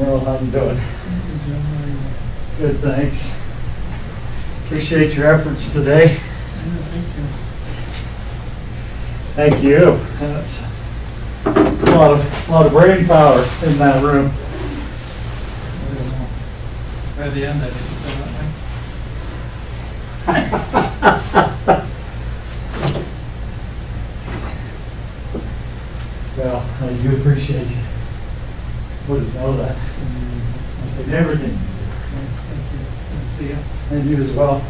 Merle, how you doing? Good, thanks. Appreciate your efforts today. Thank you. That's a lot of brain power in that room. By the end, I didn't feel Well, I do appreciate you. Please know that. And everything. Good to see you. And you as well.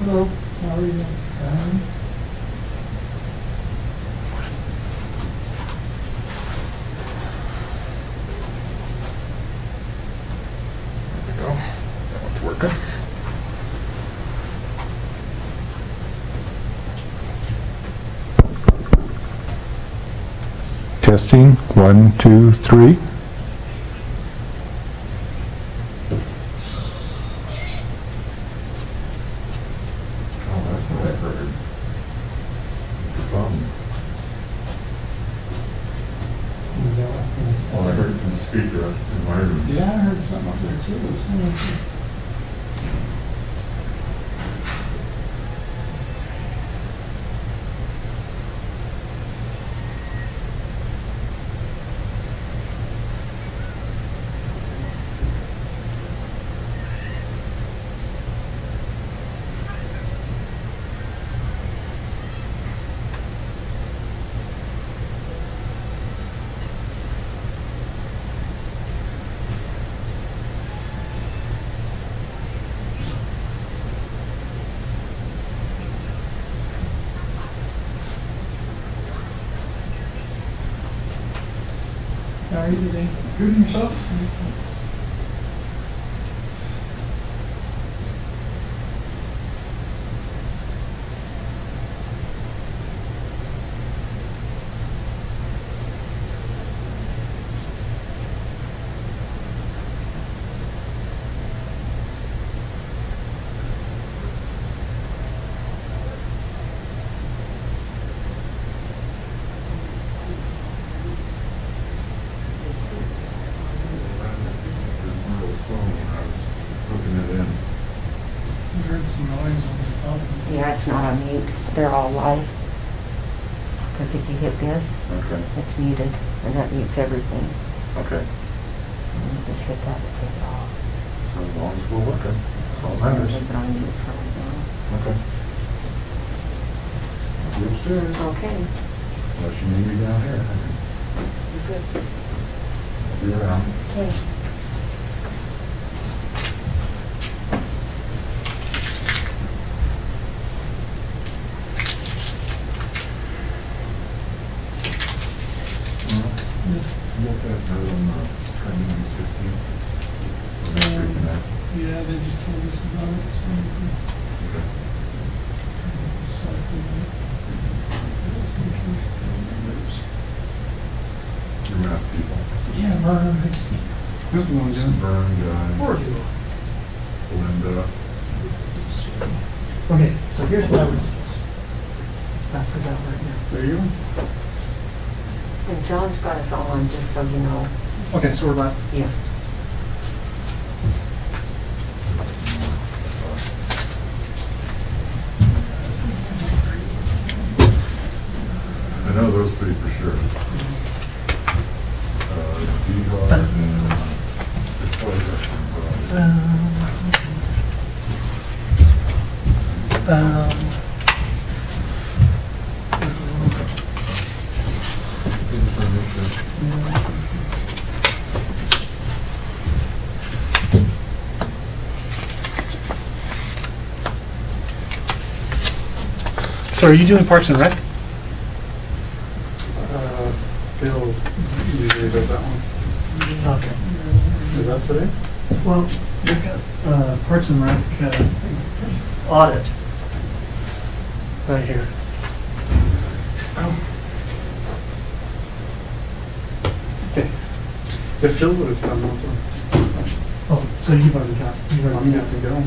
Hello, how are you? There we go. That one's working. Testing, 1, 2, 3. Oh, that's what I heard. Well, I heard it from the speaker in my room. Yeah, I heard something up there too. How are you today? Good, and yourself? I heard some noise on the top. Yeah, it's not on mute. They're all live. Because if you hit this, Okay, it's muted, and that mutes everything. okay. And you just hit that to take it off. So as long as we're working, that's all So that matters. leave it on mute for right now. Okay. I'll be upstairs, Okay. unless you need me down here. You're good. I'll be around. Okay. You got that note on the training on the 16th? Or next week and that? Yeah, they just told us about it, so we can Okay. decide for that. Your math people. Yeah, Vernon, I just, Who's the one doing? Vern guy. where are you? Linda. Okay, so here's what I would suggest. Let's pass this out right now. There you go. And John's got us all on, just so you know. Okay, so we're back. Yeah. I know those three for sure. D-Hart and the toilet. So are you doing Parks and Rec? Phil usually does that one. Okay. Is that today? Well, we've got Parks and Rec audit right here. Okay. If Phil would have done those ones. Oh, so you've already got, I'm good to go.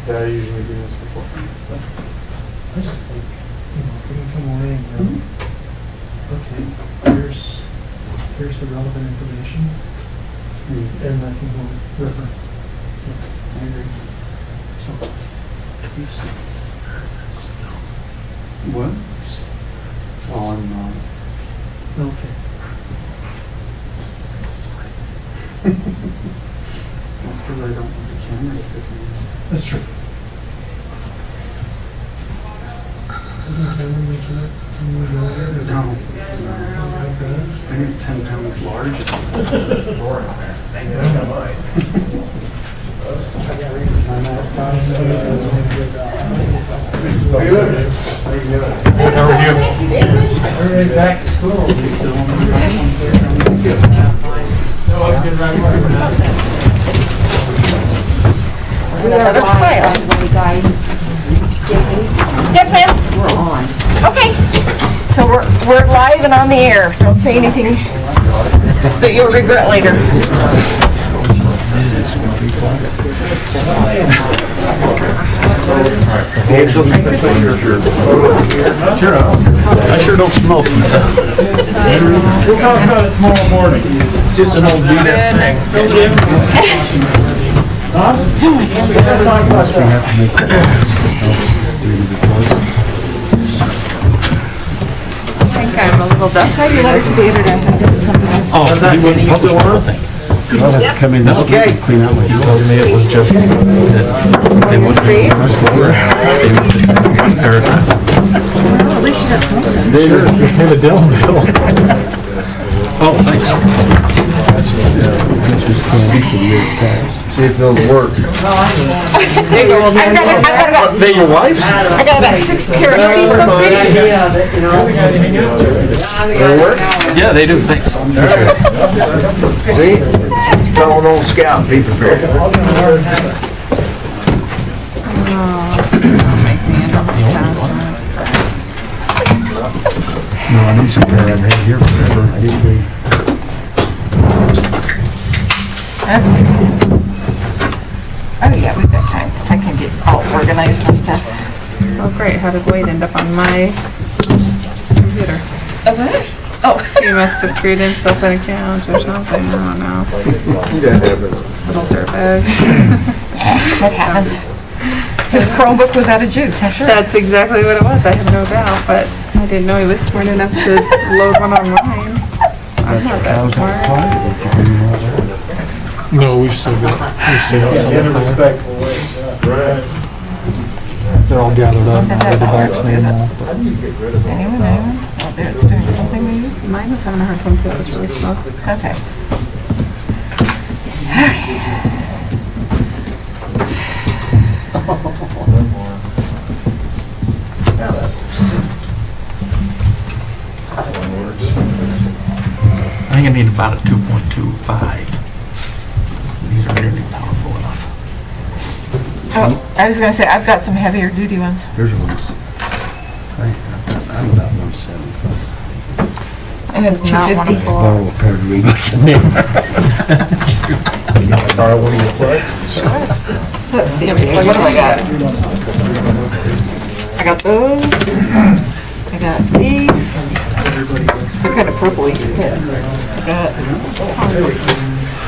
Yeah, I usually do this for 4 minutes, so. I just think, if we can come away and go, okay, here's the relevant information, and I can go reference. Yeah, I agree. So, you've seen this. What? Oh, I'm not. Okay. That's because I don't think the camera's picking it That's true. Isn't Cameron making it? Can we go there? up. No. I think it's 10 pounds large. It's just like my mascot. How are you? Everybody's back to school. We still on the Another file. Yes, ma'am. We're on. Okay. So we're live and on the air. Don't say anything that you'll regret later. Sure. I sure don't smoke pizza. We'll talk about it tomorrow morning. It's just an old beat up thing. Huh? I think I'm a little dusty. You let us see it or something. Oh, is that what you still want? I'll have to come in this week and clean out what you told me. It was just that they wouldn't Grades? they would compare it. Well, at least you got something. Sure. Have a Dylan bill. Oh, thanks. See if they'll work. There you go. I've got about, They your wife's? I got about 6 pair of these. They work? Yeah, they do, thanks. See? Tell an old scout, be prepared. No, I need some pair I've had here forever. I didn't agree. Oh, yeah, we've got time. I can get all organized and stuff. Oh, great. How did Wade end up on my computer? Oh. He must have created himself an account or something. I don't know. That happens. Little dirtbag. That happens. His Chromebook was out of juice, I'm sure. That's exactly what it was. I have no doubt, but I didn't know he was smart enough to load one online. I'm not that smart. No, we've still got some. In a respectful way. Right. They're all gathered up. Is that Anyone? Oh, there's doing something with you? Mine was having a hard time too. It was really slow. Okay. I think I need about a 2.25. These are really powerful enough. Oh, I was gonna say, I've got some heavier duty ones. Here's one. I'm about 175. I have Not one of 250. four. Borrow a pair of readers from there. Borrow one of your plugs? Let's see, what do I got? I got those. I got these. They're kind of purpley. I got.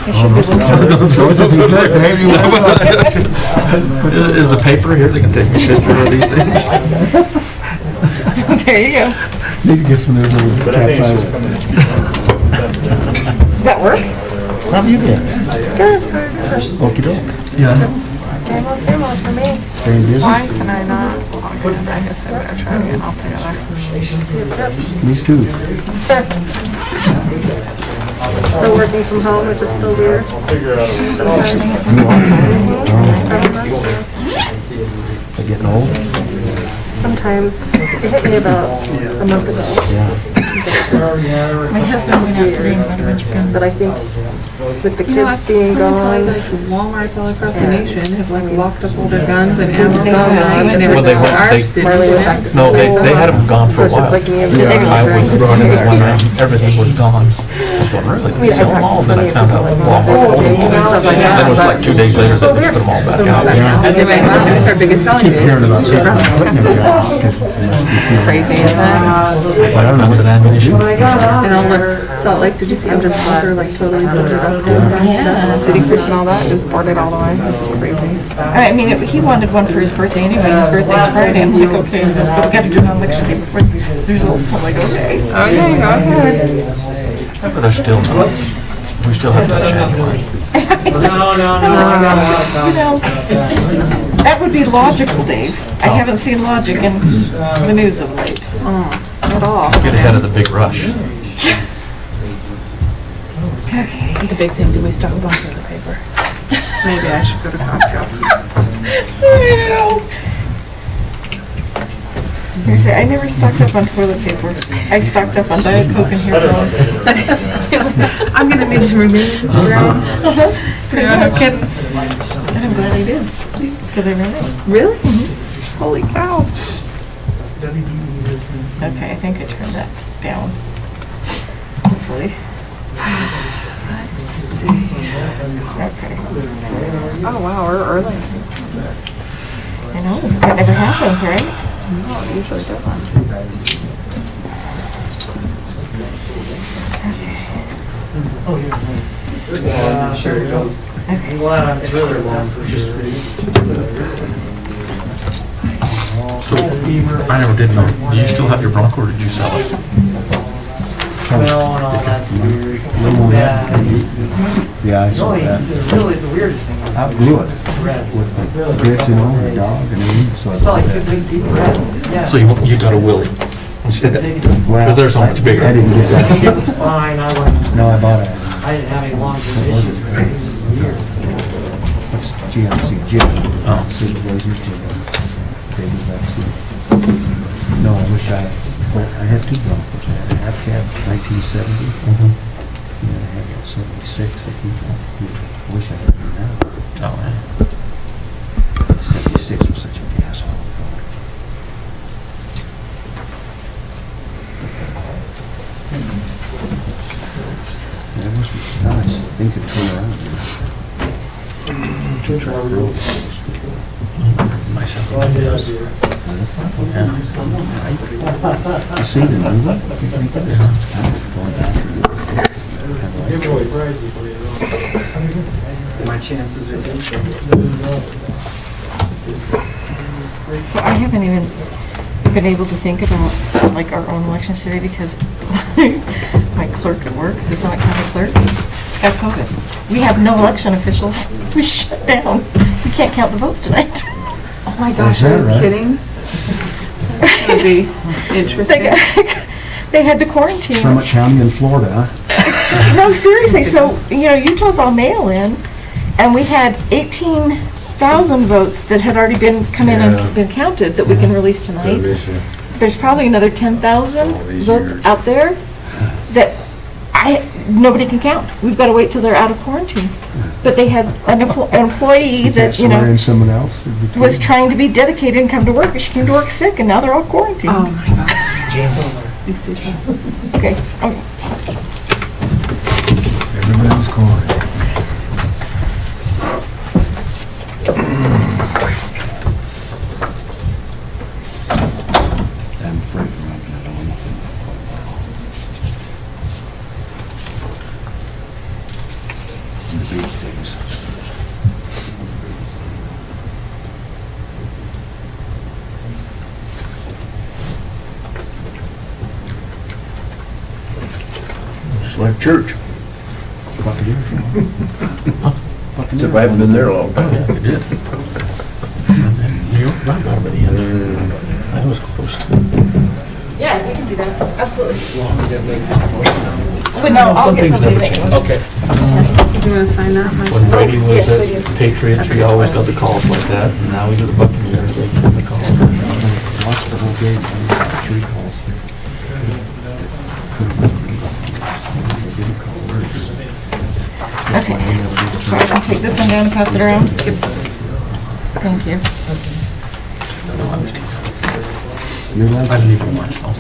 They should be Is the paper here? They can take a picture of these things. There you go. Need to get some of those capside. Does that work? How you doing? Okey doke. Yeah. Same old, same old. for me. Stay in business? Why can I not log in? I guess I better try to get all together. Me too. Still working from home, which is still weird. They're getting old? Sometimes. It hit me about a month ago. My husband went out today and bought a bunch of guns. But I think with the kids being gone, Walmarts all across the nation have like locked up all their guns and ammo gone. Well, they went- Ours they- didn't. No, they had them gone for a so it's just while. like me and I was running it one night, everything was gone. I was going, really? They sell them all? Then I found out Walmart owned them all. Then it was like 2 days later that they put them all back out. And they might not, that's our biggest selling Keep hearing about days. people quitting their jobs because they must be feeling. Crazy, isn't it? I don't know, it's an ammunition. And all the Salt Lake, did you see them just are like totally boarded up? Yeah. City Creek and all that, just boarded all the way. It's crazy. I mean, he wanted one for his birthday anyway, and his birthday's Friday, I'm like, okay, but we gotta do it on election day before the results, I'm like, okay. Okay, go ahead. But they're still not. We still have to January. You know, that would be logical, Dave. I haven't seen logic in the news of late. At all. Get ahead of the big rush. The big thing, do we stock up on toilet paper? Maybe I should go to Costco. I know. I never stocked up on toilet paper. I stocked up on Diet Coke and hair color. I'm gonna need to remove the brown. Pretty much. And I'm glad I did, because I ran out. Really? Holy cow. WBE has been. Okay, I think I turned that down. Hopefully. Let's see. Okay. Oh, wow, we're early. I know, that never happens, right? No, it usually doesn't. Oh, yeah. Sure it goes. Okay. So, I never did know, do you still have your Bronco or did you sell it? Smell and all that's weird. Yeah, I saw that. Really, the weirdest thing was. Outgrew it Red. with the kids, you know, and the dog and everything, so I It's thought like that. two big deep red. Yeah. So you got a Willie instead? Well, Because they're so much bigger. I didn't get It that. was fine, I wasn't, No, I bought a, I didn't have any long issues. It was weird. what's GMC, Jim. Oh. Supervisor Jim. Baby vaccine. No, I wish I had two Broncos. I had a half cab, 1970. Mhm. And then I had that 76 that I wish I had one now. Oh, man. 76 was such a asshole. That must be nice. Thing could turn around. Track road. Myself. Yeah. You see the new one? Going back. My chances are good. So I haven't even been able to think about like our own elections today because my clerk at work, the Summit County clerk, got COVID. We have no election officials. We shut down. We can't count the votes tonight. Oh my gosh, Is that are you right? kidding? That's gonna be interesting. They had to quarantine. Summit County in Florida, huh? No, seriously, so, Utah's all mail-in, and we had 18,000 votes that had already come in and been counted that we can release tonight. There's probably another 10,000 votes out there that nobody can count. We've got to wait till they're out of quarantine. But they had an employee You can't that, swear in someone else in between. was trying to be dedicated and come to work, but she came to work sick, and now they're all quarantined. Oh my gosh. Okay. Everybody's going. I'm afraid I'm not gonna know anything. The big things. It's like church. Buccaneers, you know? Except I haven't been there long. Oh, yeah, you did. Might not have been the end. That was close. Yeah, we can do that, absolutely. But no, I'll get Some things somebody never that. change. Okay. Do you want to sign that, Mike? When Brady was Yes, I at do. Patriots, he always got the calls like that, and now he's at the Buccaneers, they get the calls. Watched the whole game, I got 3 calls. Okay, so I can take this one down and pass it around? Yep. Thank you. You're like, I didn't even watch those.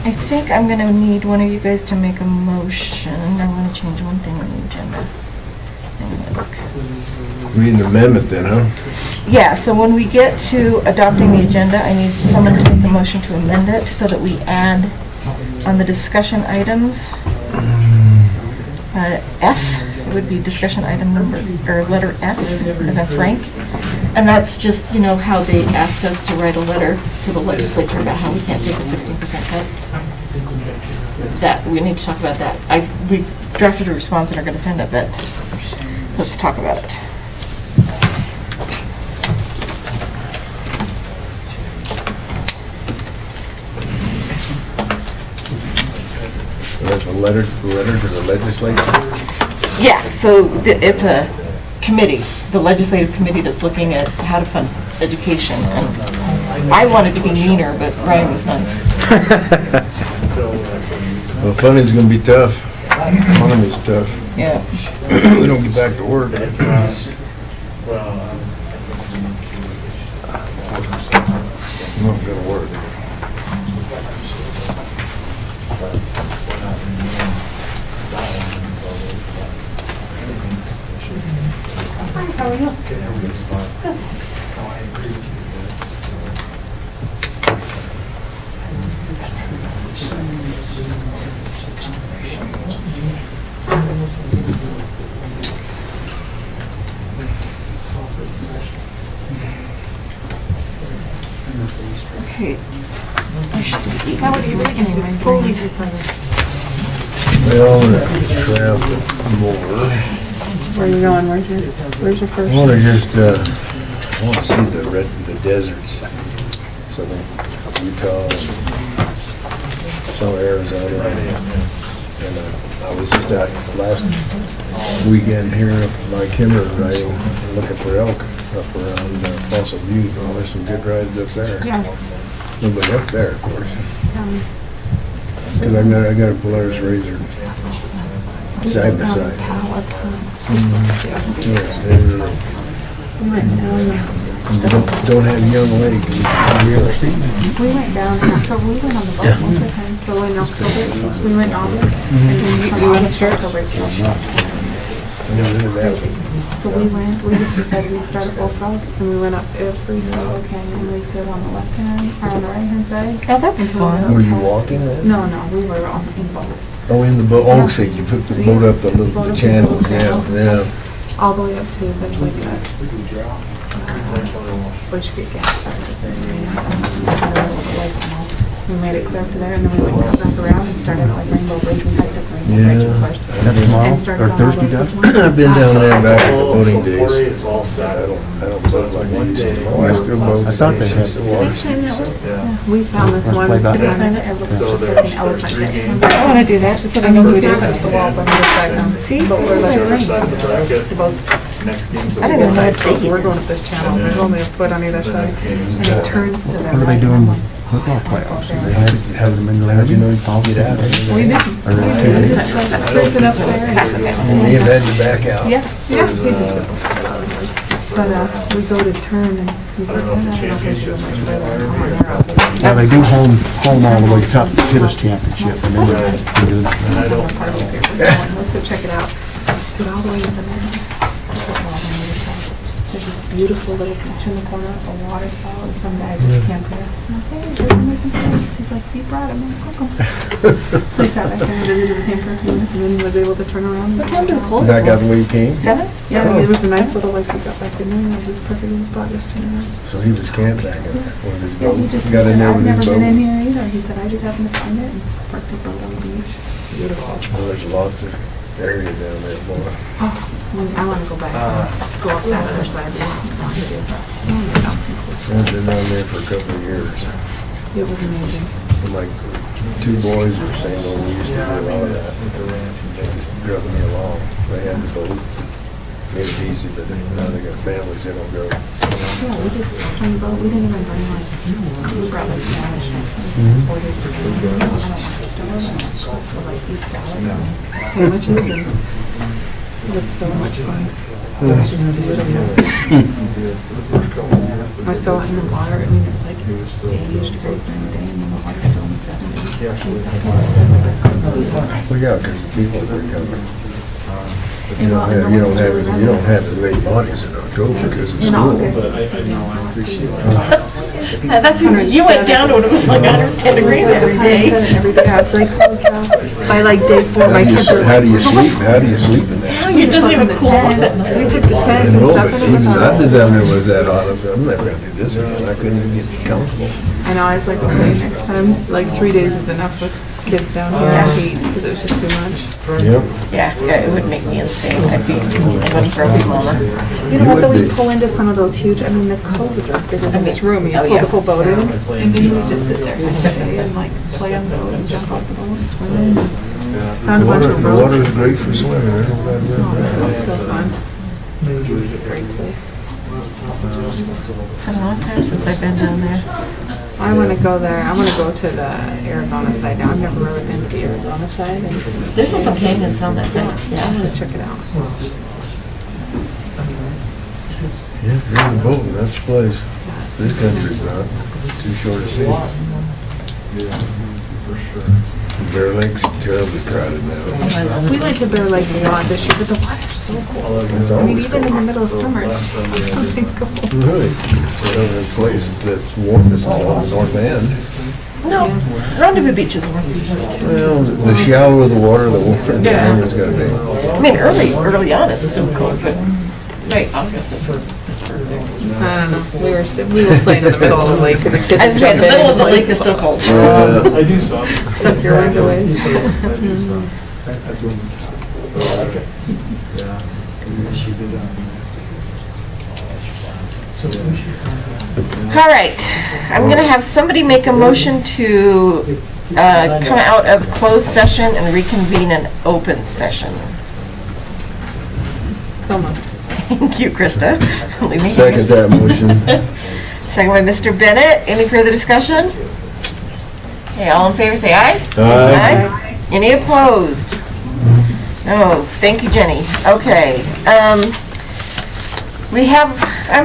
I think I'm gonna need one of you guys to make a motion. I wanna change one thing on the agenda. Hang on, look. We need an amendment then, huh? Yeah, so when we get to adopting the agenda, I need someone to make a motion to amend it so that we add on the discussion items, F, it would be discussion item number, or letter F, as in Frank. And that's just, you know, how they asked us to write a letter to the legislature about how we can't take a 16% cut. That, we need to talk about that. We drafted a response and are gonna send it, but let's talk about it. That's a letter to the legislature? Yeah, so it's a committee, the legislative committee that's looking at how to fund education. And I wanted to be meaner, but Ryan was nice. Well, funding's gonna be tough. Economy's tough. Yeah. We don't get back to work. Not gonna work. How are you? Okay. How are you making my brains? Well, travel more. Where are you going? Where's your first? I wanna just, I wanna see the deserts. Southern Utah, and some Arizona. And I was just out last weekend here by Kimmer riding, looking for elk up around Fossil View. Oh, there's some good rides up there. Yeah. Nobody up there, of course. Because I got a Polaris Razor side by side. We went down. Don't have young legs. We went down in October. We went on the boat most of the time. So in October, we went in August. And then you want to start October? So we just decided we'd start at Bullfrog, and we went up every single canyon we could on the left hand, or on the right hand side. Oh, that's fun. Were you walking then? No, we were in boat. Oh, in the boat. Oh, so you put the boat up the little channels. Yeah. All the way up to, there's like a Bush Creek gas station. We made it clear up to there, and then we went back around and started at like Rainbow Bridge. We hiked up Rainbow Bridge, of course. That's tomorrow, And started or on all Thursday, those Doug? ones. I've been down there back at the boating It's days. all set. I don't boat like I used to. Oh, I still boat. I thought they had- We found this Let's one, play back. it looks just like an elephant pit. I wanna do that, just so I know who it is. Touch the walls on the other side now. See, But this we're is my like, brain. the boat's I didn't know how big it we're going is. up this channel, there's only a foot on either side, and it turns to the right. What are they doing with football playoffs? They had them in the. How'd you know you could get out? We did. Or Sleeping up there. They've had you back out. Yeah, he's a good But we go to turn, and he's like, I don't know if I should go much further. I'm on there, I was like, Yeah, they do home all the way to tennis championship, and then they do. let's go check it out. Get all the way to the mountains. There's this beautiful little beach in the corner, a waterfall, and some guy just camped there. I'm like, hey, we're making snakes. He's like, be proud of me. Welcome. So he sat back there and visited with him for a few minutes, and then was able to turn around. What time do the polls Back out close? the way you came? 7? Yeah, it was a nice little, like, we got back in there, and it was just perfect little spot just turn around. So he was camped back in there. With his Yeah, boat. he just Got in said, there I've with never his been in boat. here either. He said, I just happened to find it and parked his boat on the beach. Beautiful. Well, there's lots of area down there, boy. Oh, I want to go back and go up that other side. I want to do. I found some cool stuff. I've been down there for a couple of years. It was amazing. And like, two boys were saying, well, we used to do a lot of that with the ranch, and they just drug me along. They had the boat, made it easy, but now they got families, they don't go. Yeah, we just, on the boat, we didn't even bring like, we brought like sandwich. 4 days ago. I don't want to store it. It's cool to like eat salads and sandwiches and it was so much fun. It was just beautiful. I was so in the water, I mean, it was like 80 degrees during the day and then the water still in the 70s. Well, yeah, because the people that are coming. You don't have as many bodies in October because it's In school. August. That's, you went down when it was like 110 degrees every day. Every day, I was like, holy cow. By like day 4, my kids were How do you like, sleep? How do you sleep in that? It doesn't even cool off at night. we took the tent and No, stuff but and it was even I've hot. been down there with that on, I'm never gonna do this again. I couldn't even get comfortable. I know, I was like, okay, next time, like 3 days is enough with kids down here in heat because it was just too much. Yep. Yeah, it would make me insane. I'd be one for a big mama. You know what, though, would we be. pull into some of those huge, I mean, the coves are bigger than this room. You Oh, pull yeah. the whole boat in and then you would just sit there all day and like play on the boat and jump off the boat and swim. Found a bunch of The water is ropes. great for swimming. There's no bad Oh, rub. it was so fun. It's a great place. It's been a long time since I've been down there. I want to go there. I want to go to the Arizona side now. I've never really been to the Arizona side. And There's some canyons down that side. I want to check it out. Yeah, if you're in the boat, that's the place. This country's not. It's too short a sea. Bear Lake's terribly crowded now. We went to Bear Lake a lot this year, but the water's so cool. It's I mean, always even in the cold. middle of summer, it's something cool. Really? The other place that's warmest is on the north end. No, Rendezvous Beach is one. Well, the shallower the water, the warmer the hammer's gotta be. I mean, early on it's still cold, but right, August is perfect. I don't know. We were playing in the middle of the lake and the kids. I was saying, the middle of the lake is still cold. I do some. Suck your wind away. All right, I'm gonna have somebody make a motion to come out of closed session and reconvene an open session. So much. Thank you, Krista. Leave me Second here. that motion. Second by Mr. Bennett. Any further discussion? Okay, all in favor, say aye. Aye. Any opposed? No, thank you, Jenny. Okay, I'm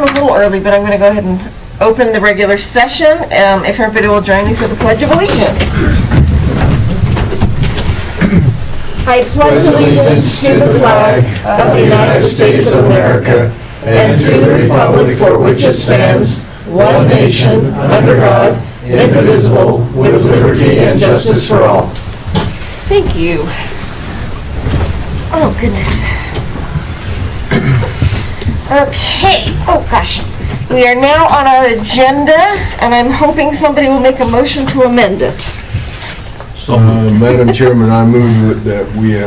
a little early, but I'm gonna go ahead and open the regular session. If everybody will join me for the Pledge of Allegiance. I pledge allegiance to the flag of the United States of America and to the republic for which it stands, one nation, under God, indivisible, with liberty and justice for all. Thank you. Oh, goodness. Okay, oh gosh. We are now on our agenda, and I'm hoping somebody will make a motion to amend it. So Madam Chairman, I move that we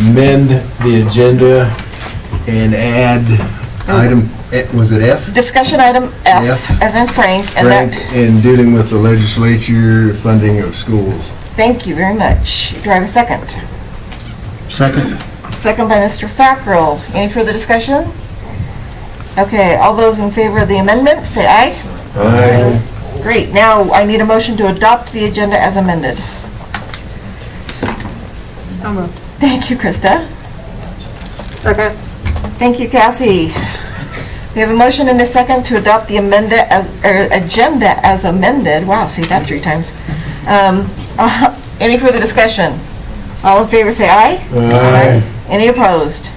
amend the agenda and add item, was it F? Discussion item F, F. as in Frank, and Frank, that, in dealing with the legislature funding of schools. thank you very much. Do I have a second? Second. Second by Mr. Fackrell. Any further discussion? Okay, all those in favor of the amendment, say aye. Aye. Great, now I need a motion to adopt the agenda as amended. So moved. Thank you, Krista. Second. Thank you, Cassie. We have a motion and a second to adopt the agenda as amended. Wow, say that 3 times. Any further discussion? All in favor, say aye. Aye. Any opposed?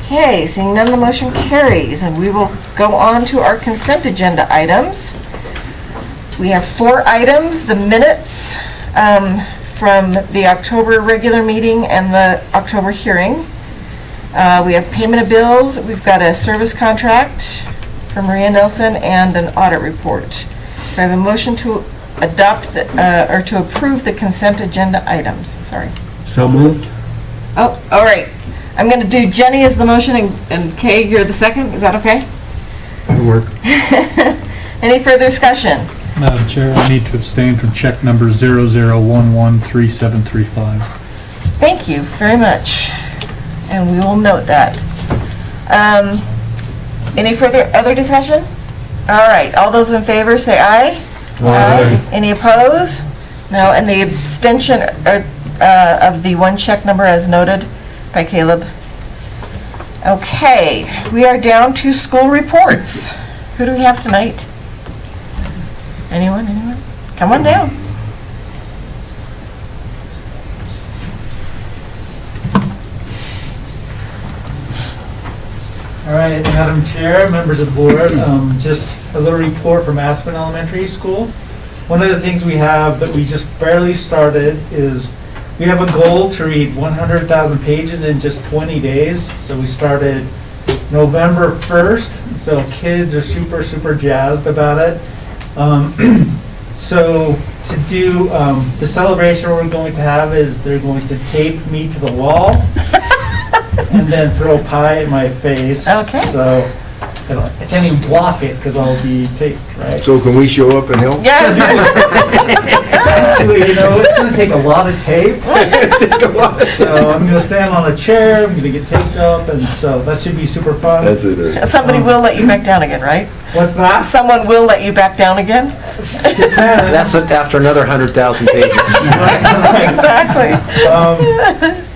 Okay, seeing none, the motion carries, and we will go on to our consent agenda items. We have 4 items, the minutes from the October regular meeting and the October hearing. We have payment of bills, we've got a service contract from Maria Nelson, and an audit report. So I have a motion to adopt, or to approve the consent agenda items, sorry. So moved. Oh, all right. I'm going to do Jenny as the motion and Kay, you're the second. Is that okay? It'll work. Any further discussion? Madam Chair, I need to abstain from check number 00113735. Thank you very much. And we will note that. Any other discussion? All right, all those in favor say aye. Aye. Any opposed? No, and the abstention of the one check number as noted by Caleb. Okay, we are down to school reports. Who do we have tonight? Anyone? Come on down. All right, Madam Chair, members of the board, just a little report from Aspen Elementary School. One of the things we have that we just barely started is we have a goal to read 100,000 pages in just 20 days. So we started November 1st, so kids are super, super jazzed about it. So to do the celebration we're going to have is they're going to tape me to the wall and then throw pie at my face. Okay. So I can't even block it because I'll be taped, right? So can we show up and help? Yes. Actually, it's going to take a lot of tape. So I'm going to stand on a chair, I'm going to get taped up, and so that should be super fun. That's it. Somebody will let you back down again, right? What's that? Someone will let you back down again? That's after another 100,000 pages. Exactly.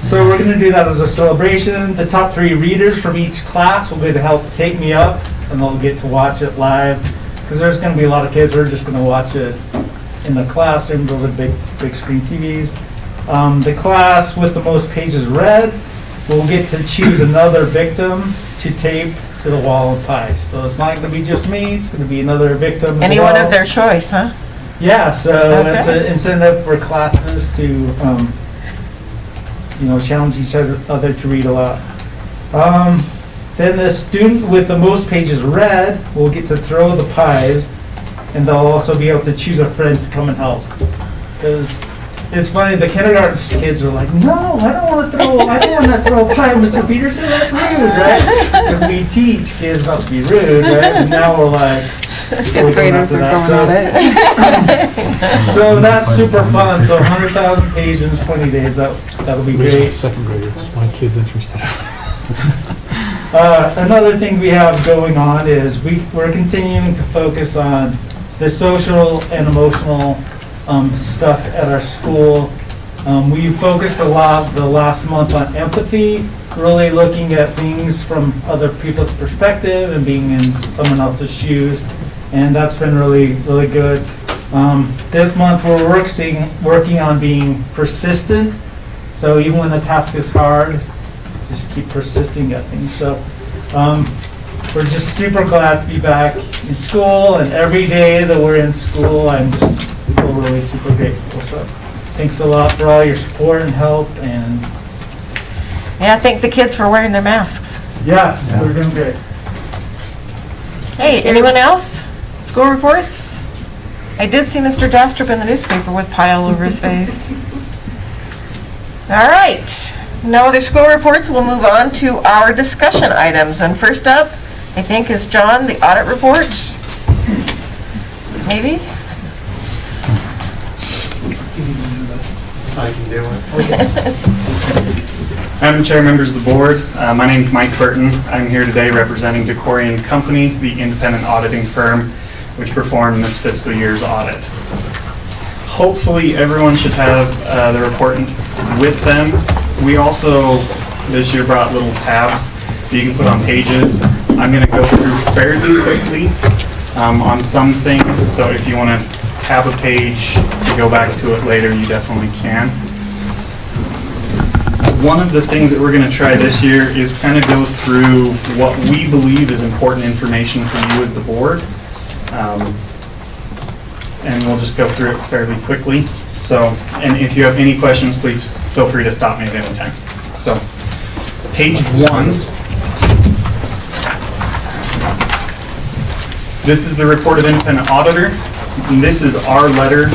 So we're going to do that as a celebration. The top 3 readers from each class will get to help take me up, and they'll get to watch it live, because there's going to be a lot of kids who are just going to watch it in the classroom, over the big screen TVs. The class with the most pages read will get to choose another victim to tape to the wall of pie. So it's not going to be just me, it's going to be another victim as Anyone well. of their choice, huh? Yeah, so Okay. it's an incentive for classes to, challenge each other to read a lot. Then the student with the most pages read will get to throw the pies, and they'll also be able to choose a friend to come and help. Because it's funny, the kindergarten kids are like, no, I don't want to throw a pie, Mr. Peterson, that's rude, right? Because we teach kids not to be rude, right? And now we're like, Fifth graders are going at it. so that's super fun. So 100,000 pages, 20 days, that'll be great. Second graders, my kid's interested. Another thing we have going on is we're continuing to focus on the social and emotional stuff at our school. We focused a lot the last month on empathy, really looking at things from other people's perspective and being in someone else's shoes, and that's been really, really good. This month we're working on being persistent, so even when the task is hard, just keep persisting at things. So we're just super glad to be back in school, and every day that we're in school, I'm just feel really super grateful. So thanks a lot for all your support and help, and Yeah, thank the kids for wearing their masks. yes, they're doing great. Hey, anyone else? School reports? I did see Mr. Dastrup in the newspaper with pie all over his face. All right, no other school reports. We'll move on to our discussion items. And first up, I think, is John, the audit report. Maybe? I can do it. Madam Chair, members of the board, my name is Mike Burton. I'm here today representing DeCorian Company, the independent auditing firm which performed this fiscal year's audit. Hopefully everyone should have the report with them. We also this year brought little tabs that you can put on pages. I'm going to go through fairly quickly on some things, so if you want to have a page to go back to it later, you definitely can. One of the things that we're going to try this year is kind of go through what we believe is important information for you as the board. And we'll just go through it fairly quickly. So, and if you have any questions, please feel free to stop me at any time. So, page 1. This is the report of independent auditor. And this is our letter.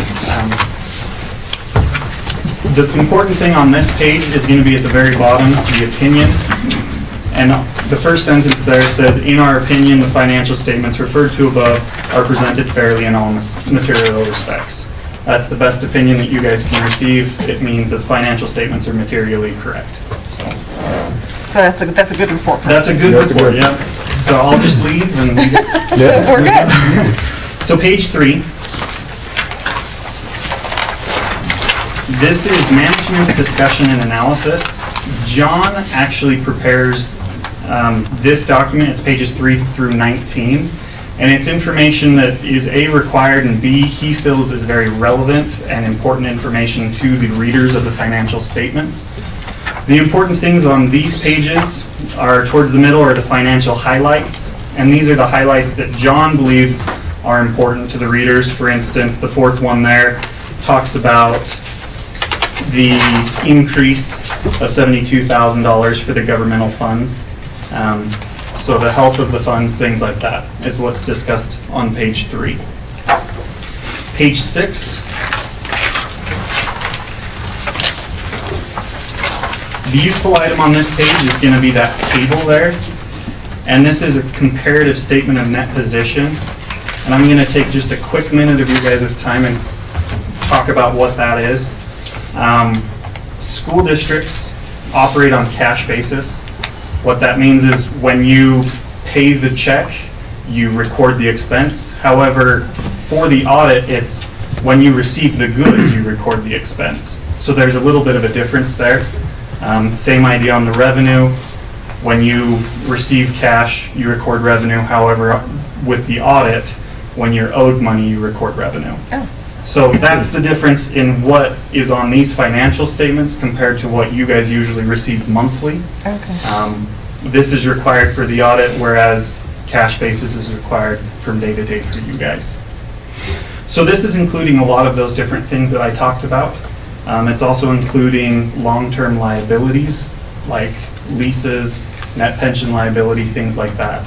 The important thing on this page is going to be at the very bottom, the opinion. And the first sentence there says, in our opinion, the financial statements referred to above are presented fairly in all material respects. That's the best opinion that you guys can receive. It means that financial statements are materially correct. So that's a good report. that's a good report, yeah. So I'll just leave and We're good. So page 3. This is management's discussion and analysis. John actually prepares this document. It's pages 3 through 19. And it's information that is A, required, and B, he feels is very relevant and important information to the readers of the financial statements. The important things on these pages are towards the middle are the financial highlights. And these are the highlights that John believes are important to the readers. For instance, the fourth one there talks about the increase of $72,000 for the governmental funds. So the health of the funds, things like that, is what's discussed on page 3. Page 6. The useful item on this page is going to be that table there. And this is a comparative statement of net position. And I'm going to take just a quick minute of you guys' time and talk about what that is. School districts operate on cash basis. What that means is when you pay the check, you record the expense. However, for the audit, it's when you receive the goods, you record the expense. So there's a little bit of a difference there. Same idea on the revenue. When you receive cash, you record revenue. However, with the audit, when you're owed money, you record revenue. Oh. So that's the difference in what is on these financial statements compared to what you guys usually receive monthly. Okay. This is required for the audit, whereas cash basis is required from day to day for you guys. So this is including a lot of those different things that I talked about. It's also including long-term liabilities like leases, net pension liability, things like that.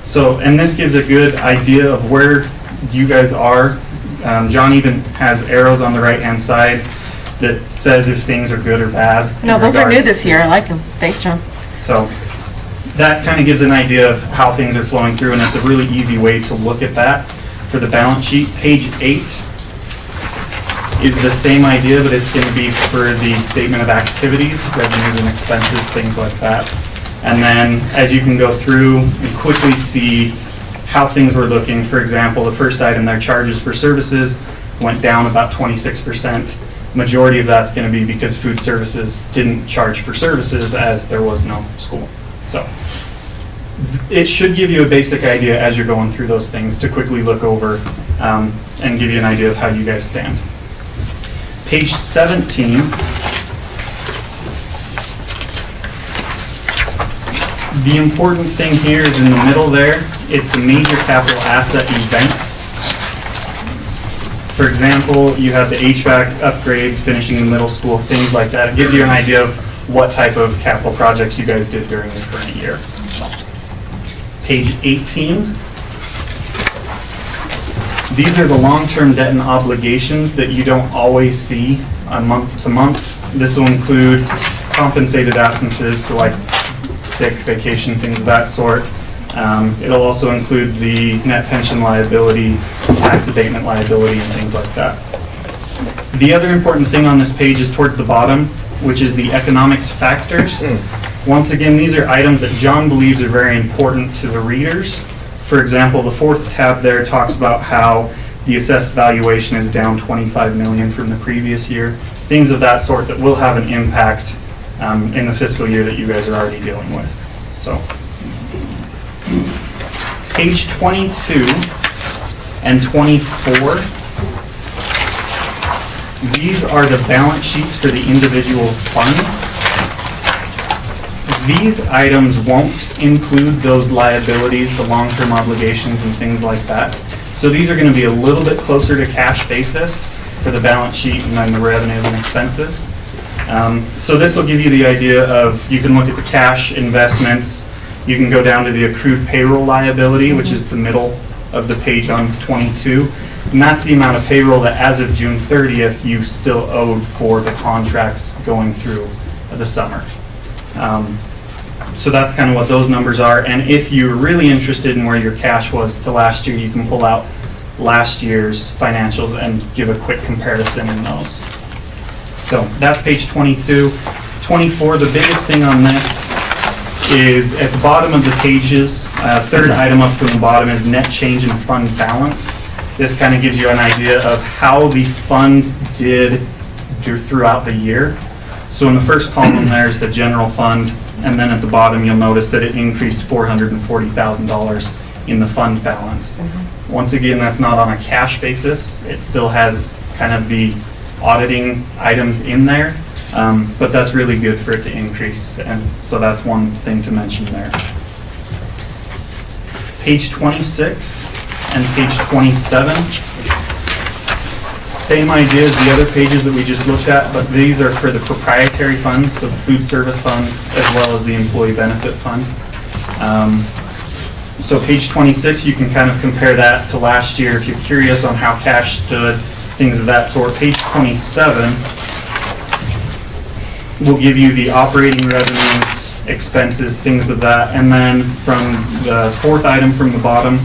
So, and this gives a good idea of where you guys are. John even has arrows on the right-hand side that says if things are good or bad. No, those are new this year. I like them. Thanks, John. So that kind of gives an idea of how things are flowing through, and it's a really easy way to look at that for the balance sheet. Page 8 is the same idea, but it's going to be for the statement of activities, revenues and expenses, things like that. And then as you can go through and quickly see how things were looking, for example, the first item there, charges for services, went down about 26%. Majority of that's going to be because food services didn't charge for services as there was no school. So it should give you a basic idea as you're going through those things to quickly look over and give you an idea of how you guys stand. Page 17. The important thing here is in the middle there, it's the major capital asset events. For example, you have the HVAC upgrades, finishing the middle school, things like that. It gives you an idea of what type of capital projects you guys did during the current year. Page 18. These are the long-term debt and obligations that you don't always see on month to month. This will include compensated absences, so like sick, vacation, things of that sort. It'll also include the net pension liability, tax abatement liability, and things like that. The other important thing on this page is towards the bottom, which is the economics factors. Once again, these are items that John believes are very important to the readers. For example, the fourth tab there talks about how the assessed valuation is down $25 million from the previous year. Things of that sort that will have an impact in the fiscal year that you guys are already dealing with. So, page 22 and 24, these are the balance sheets for the individual funds. These items won't include those liabilities, the long-term obligations and things like that. So these are going to be a little bit closer to cash basis for the balance sheet and then the revenues and expenses. So this will give you the idea of, you can look at the cash investments, you can go down to the accrued payroll liability, which is the middle of the page on 22. And that's the amount of payroll that as of June 30th, you still owed for the contracts going through the summer. So that's kind of what those numbers are. And if you're really interested in where your cash was to last year, you can pull out last year's financials and give a quick comparison in those. So that's page 22. 24, the biggest thing on this is at the bottom of the pages, third item up from the bottom is net change in fund balance. This kind of gives you an idea of how the fund did throughout the year. So in the first column, there's the general fund, and then at the bottom, you'll notice that it increased $440,000 in the fund balance. Once again, that's not on a cash basis. It still has kind of the auditing items in there, but that's really good for it to increase, and so that's one thing to mention there. Page 26 and page 27. Same idea as the other pages that we just looked at, but these are for the proprietary funds, so the food service fund as well as the employee benefit fund. So page 26, you can kind of compare that to last year if you're curious on how cash stood, things of that sort. Page 27 will give you the operating revenues, expenses, things of that, and then from the fourth item from the bottom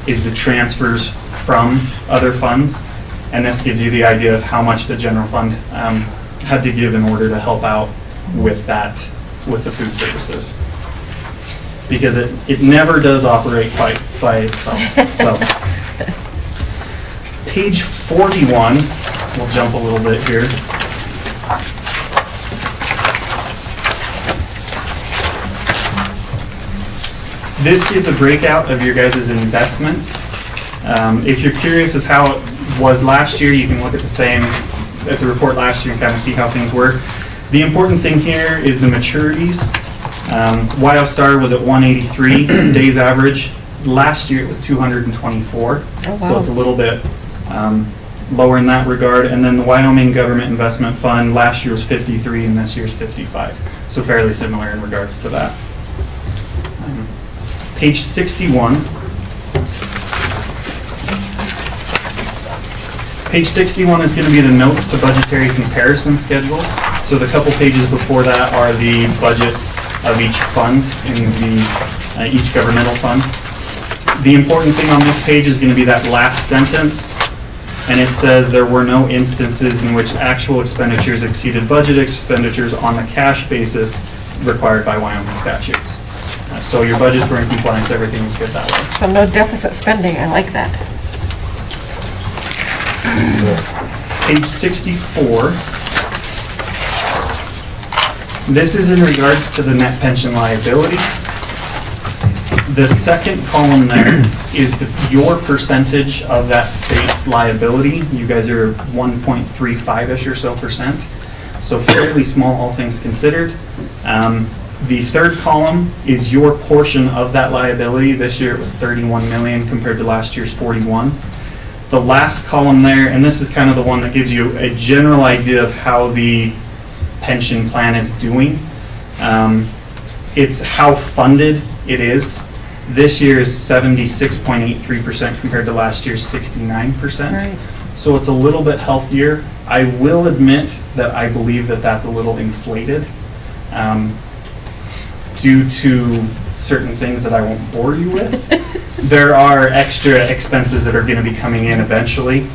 is the transfers from other funds. And this gives you the idea of how much the general fund had to give in order to help out with that, with the food services. Because it never does operate quite by itself. So, page 41, we'll jump a little bit here. This gives a breakout of your guys' investments. If you're curious as how it was last year, you can look at the report last year and kind of see how things were. The important thing here is the maturities. YO was at 183 days average. Last year it was 224. So it's a little bit lower in that regard. And then the Wyoming Government Investment Fund last year was 53 and this year's 55. So fairly similar in regards to that. Page 61. Page 61 is going to be the notes to budgetary comparison schedules. So the couple pages before that are the budgets of each fund in each governmental fund. The important thing on this page is going to be that last sentence, and it says there were no instances in which actual expenditures exceeded budget expenditures on the cash basis required by Wyoming statutes. So your budgets were in compliance, everything was good that way. So no deficit spending, I like that. Page 64. This is in regards to the net pension liability. The second column there is your percentage of that state's liability. You guys are 1.35-ish or so percent. So fairly small, all things considered. The third column is your portion of that liability. This year it was 31 million compared to last year's 41. The last column there, and this is kind of the one that gives you a general idea of how the pension plan is doing. It's how funded it is. This year is 76.83% compared to last year's 69%. Right. So it's a little bit healthier. I will admit that I believe that that's a little inflated due to certain things that I won't bore you with. There are extra expenses that are going to be coming in eventually.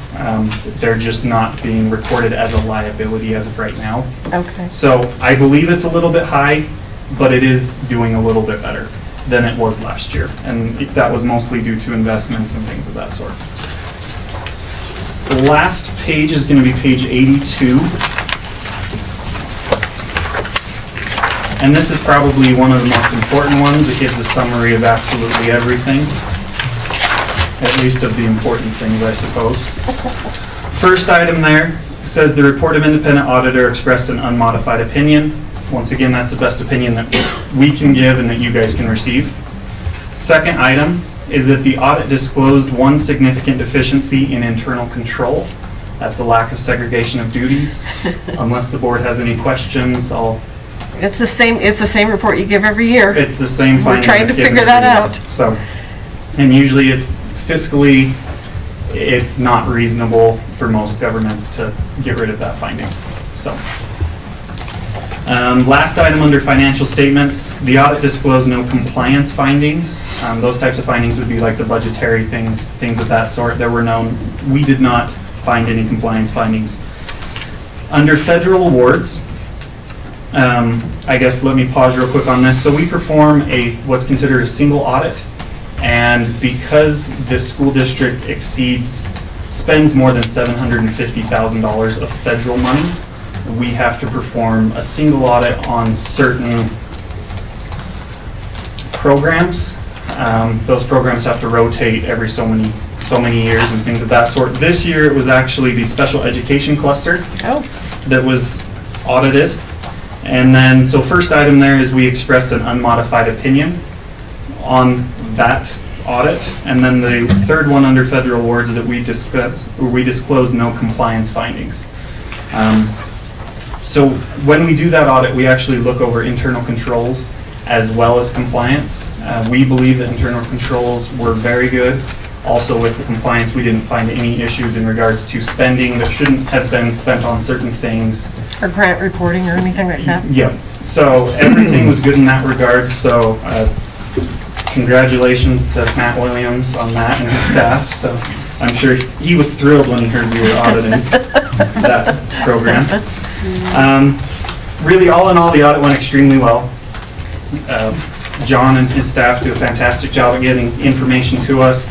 They're just not being recorded as a liability as of right now. Okay. So I believe it's a little bit high, but it is doing a little bit better than it was last year. And that was mostly due to investments and things of that sort. The last page is going to be page 82. And this is probably one of the most important ones. It gives a summary of absolutely everything, at least of the important things, I suppose. First item there says the report of independent auditor expressed an unmodified opinion. Once again, that's the best opinion that we can give and that you guys can receive. Second item is that the audit disclosed one significant deficiency in internal control. That's a lack of segregation of duties. Unless the board has any questions, It's the same report you give every year. It's the same finding. We're trying to figure that out. So, and usually it's fiscally it's not reasonable for most governments to get rid of that finding. So, last item under financial statements, the audit disclosed no compliance findings. Those types of findings would be like the budgetary things of that sort. We did not find any compliance findings. Under federal awards, I guess let me pause real quick on this. So we perform what's considered a single audit, and because this school district spends more than $750,000 of federal money, we have to perform a single audit on certain programs. Those programs have to rotate every so many years and things of that sort. This year it was actually the special education cluster that was audited. And then, so first item there is we expressed an unmodified opinion on that audit. And then the third one under federal awards is that we disclosed no compliance findings. So when we do that audit, we actually look over internal controls as well as compliance. We believe that internal controls were very good. Also with the compliance, we didn't find any issues in regards to spending that shouldn't have been spent on certain things. Or grant reporting or anything like that? Yep. So everything was good in that regard. So congratulations to Matt Williams on that and his staff. So I'm sure he was thrilled when he heard we were auditing that program. Really, all in all, the audit went extremely well. John and his staff do a fantastic job at getting information to us.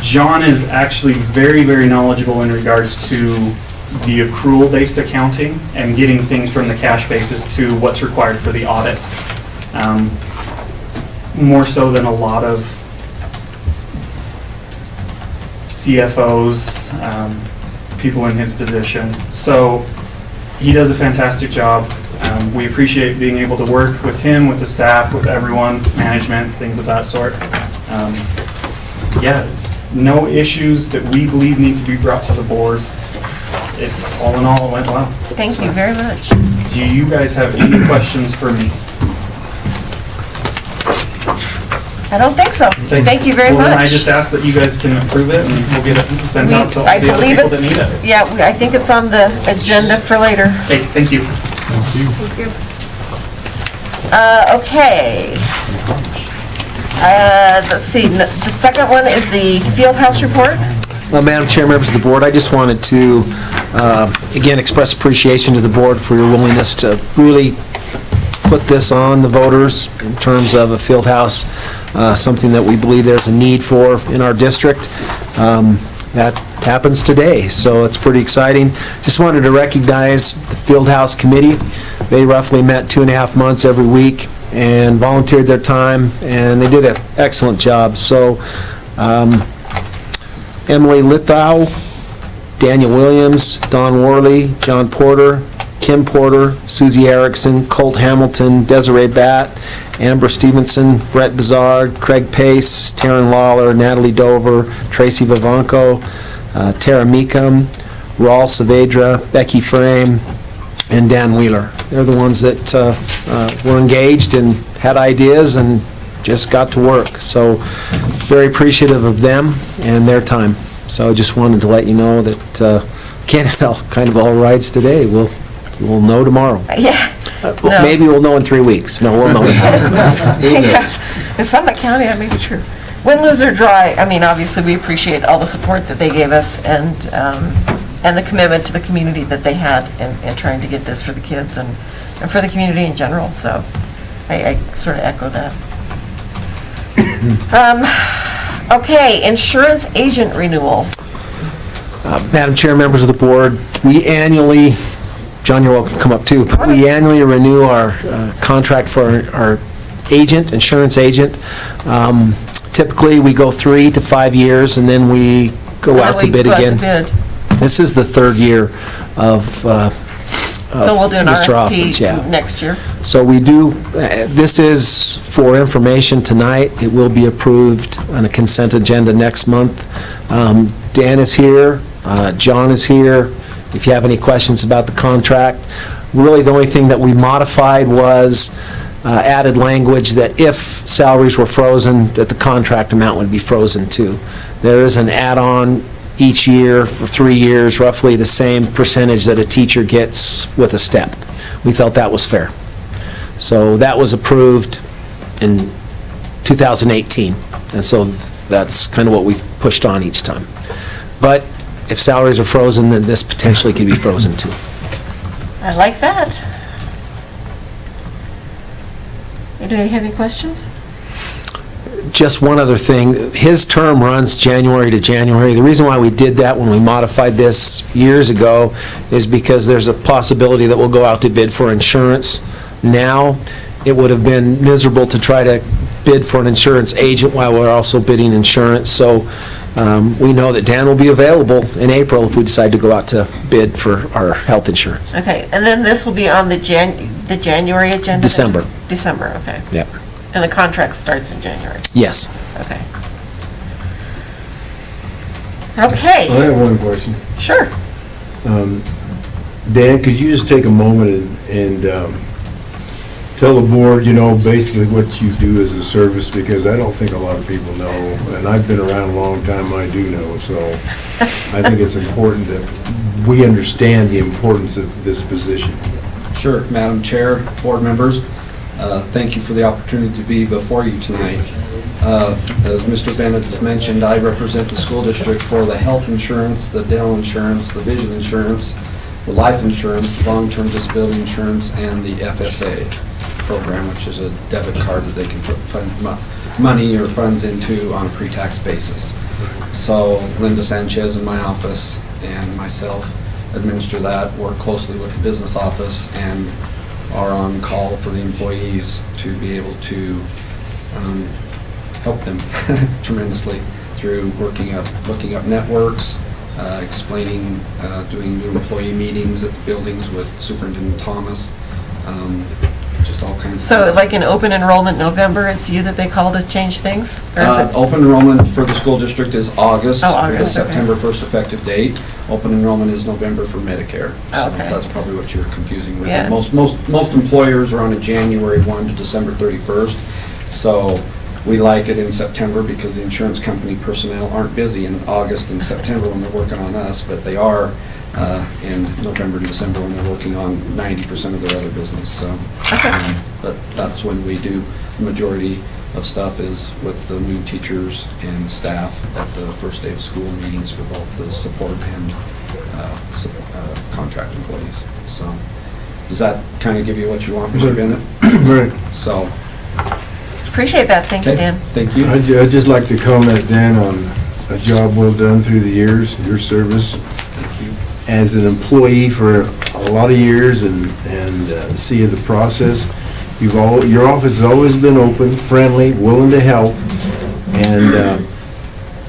John is actually very, very knowledgeable in regards to the accrual-based accounting and getting things from the cash basis to what's required for the audit. More so than a lot of CFOs, people in his position. So he does a fantastic job. We appreciate being able to work with him, with the staff, with everyone, management, things of that sort. Yeah, no issues that we believe need to be brought to the board. All in all, it went well. Thank you very much. Do you guys have any questions for me? I don't think so. Thank you very Well, then I much. just ask that you guys can approve it and we'll get it sent out to all the I other believe people that need it. yeah, I think it's on the agenda for later. Hey, thank you. Okay. Let's see, the second one is the field house report. Well, Madam Chair, members of the board, I just wanted to, again, express appreciation to the board for your willingness to really put this on the voters in terms of a field house, something that we believe there's a need for in our district. That happens today, so it's pretty exciting. Just wanted to recognize the Field House Committee. They roughly met 2.5 months every week and volunteered their time, and they did an excellent job. So, Emily Lithau, Daniel Williams, Don Worley, John Porter, Kim Porter, Susie Erickson, Colt Hamilton, Desiree Batt, Amber Stevenson, Brett Bizard, Craig Pace, Taryn Lawler, Natalie Dover, Tracy Vivanco, Tara Meekum, Raul Saavedra, Becky Frame, and Dan Wheeler. They're the ones that were engaged and had ideas and just got to work. So very appreciative of them and their time. So I just wanted to let you know that Canada kind of all rides today. We'll know tomorrow. Yeah. Well, maybe we'll know in 3 weeks. No, we'll know in 10. Yeah. In Summit County, that may be true. Win, lose, or draw, I mean, obviously, we appreciate all the support that they gave us and the commitment to the community that they had in trying to get this for the kids and for the community in general. So I sort of echo that. Okay, insurance agent renewal. Madam Chair, members of the board, we annually, John, you're welcome to come up too, but we annually renew our contract for our agent, insurance agent. Typically, we go 3 to 5 years, and then we go out to bid again. This is the third year of So we'll do an Mr. Hoffman's, yeah. RFP next year. So we do, this is for information tonight. It will be approved on a consent agenda next month. Dan is here, John is here. If you have any questions about the contract, really the only thing that we modified was added language that if salaries were frozen, that the contract amount would be frozen too. There is an add-on each year for 3 years, roughly the same percentage that a teacher gets with a step. We felt that was fair. So that was approved in 2018, and so that's kind of what we've pushed on each time. But if salaries are frozen, then this potentially could be frozen too. I like that. Do you have any questions? Just one other thing, his term runs January to January. The reason why we did that when we modified this years ago is because there's a possibility that we'll go out to bid for insurance. Now, it would have been miserable to try to bid for an insurance agent while we're also bidding insurance. So we know that Dan will be available in April if we decide to go out to bid for our health insurance. Okay, and then this will be on the January agenda? December. December, okay. Yep. And the contract starts in January? Yes. Okay. Okay. I have one question. Sure. Dan, could you just take a moment and tell the board, basically what you do as a service, because I don't think a lot of people know, and I've been around a long time, I do know, so I think it's important that we understand the importance of this position. Sure, Madam Chair, board members, thank you for the opportunity to be before you tonight. As Mr. Bennett has mentioned, I represent the school district for the health insurance, the dental insurance, the vision insurance, the life insurance, the long-term disability insurance, and the FSA program, which is a debit card that they can put money or funds into on a pre-tax basis. So Linda Sanchez in my office and myself administer that, work closely with the business office, and are on call for the employees to be able to help them tremendously through looking up networks, explaining, doing new employee meetings at the buildings with Superintendent Thomas, just all kinds of So things. like in open enrollment November, it's you that they call to change things? Or is it? Open enrollment for the school district is August. Oh, We have August, okay. September 1st effective date. Open enrollment is November for Medicare. Oh, So okay. that's probably what you're confusing with. Yeah. And most employers are on a January 1 to December 31st. So we like it in September because the insurance company personnel aren't busy in August and September when they're working on us, but they are in November and December when they're working on 90% of their other business. So, but that's when we do the majority of stuff is with the new teachers and staff at the first day of school meetings for both the support and contract employees. So, does that kind of give you what you want, Mr. Bennett? Right. So. Appreciate that, thank you, Dan. Thank you. I'd just like to comment, Dan, on a job well done through the years, your service. As an employee for a lot of years and see the process, your office has always been open, friendly, willing to help, and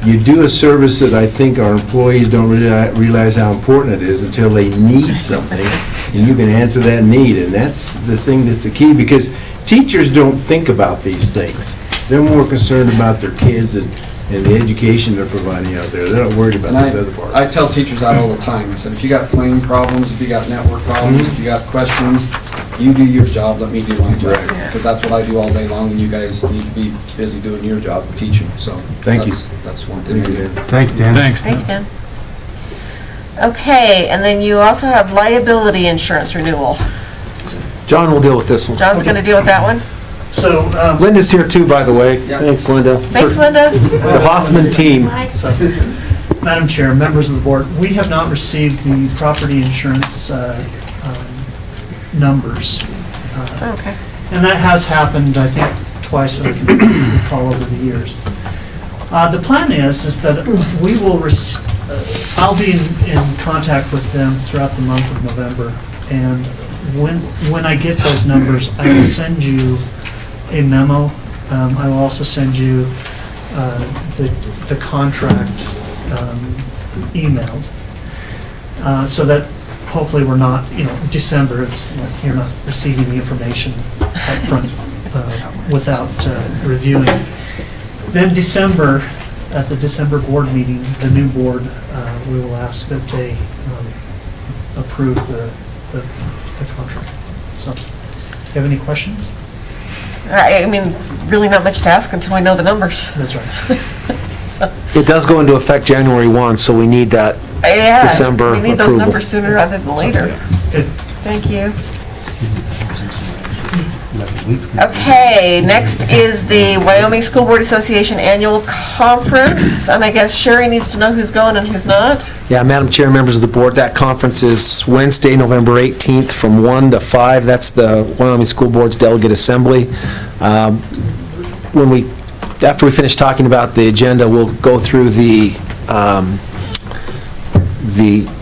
you do a service that I think our employees don't realize how important it is until they need something, and you can answer that need, and that's the thing that's the key, because teachers don't think about these things. They're more concerned about their kids and the education they're providing out there. They're not worried about this other part. I tell teachers that all the time. I said, if you got plane problems, if you got network problems, if you got questions, you do your job, let me do my job. Because that's what I do all day long, and you guys need to be busy doing your job, teaching. So Thank you. That's one thing I do. Thank you, Dan. Thanks. Thanks, Dan. Okay, and then you also have liability insurance renewal. John will deal with this one. John's going to deal with that one? So, Linda's here too, by the way. Yeah. Thanks, Linda. Thanks, Linda. The Hoffman team. Madam Chair, members of the board, we have not received the property insurance numbers. Okay. And that has happened, I think, twice that I can recall over the years. The plan is that we will, I'll be in contact with them throughout the month of November, and when I get those numbers, I will send you a memo. I will also send you the contract emailed, so that hopefully we're not, December, you're not receiving the information up front without reviewing. Then December, at the December board meeting, the new board, we will ask that they approve the contract. So, do you have any questions? I mean, really not much to ask until I know the numbers. That's right. It does go into effect January 1, so we need that Yeah, December we need those approval. numbers sooner rather than later. Thank you. Okay, next is the Wyoming School Board Association Annual Conference, and I guess Sherry needs to know who's going and who's not. Yeah, Madam Chair, members of the board, that conference is Wednesday, November 18th from 1 to 5. That's the Wyoming School Board's Delegate Assembly. After we finish talking about the agenda, we'll go through the,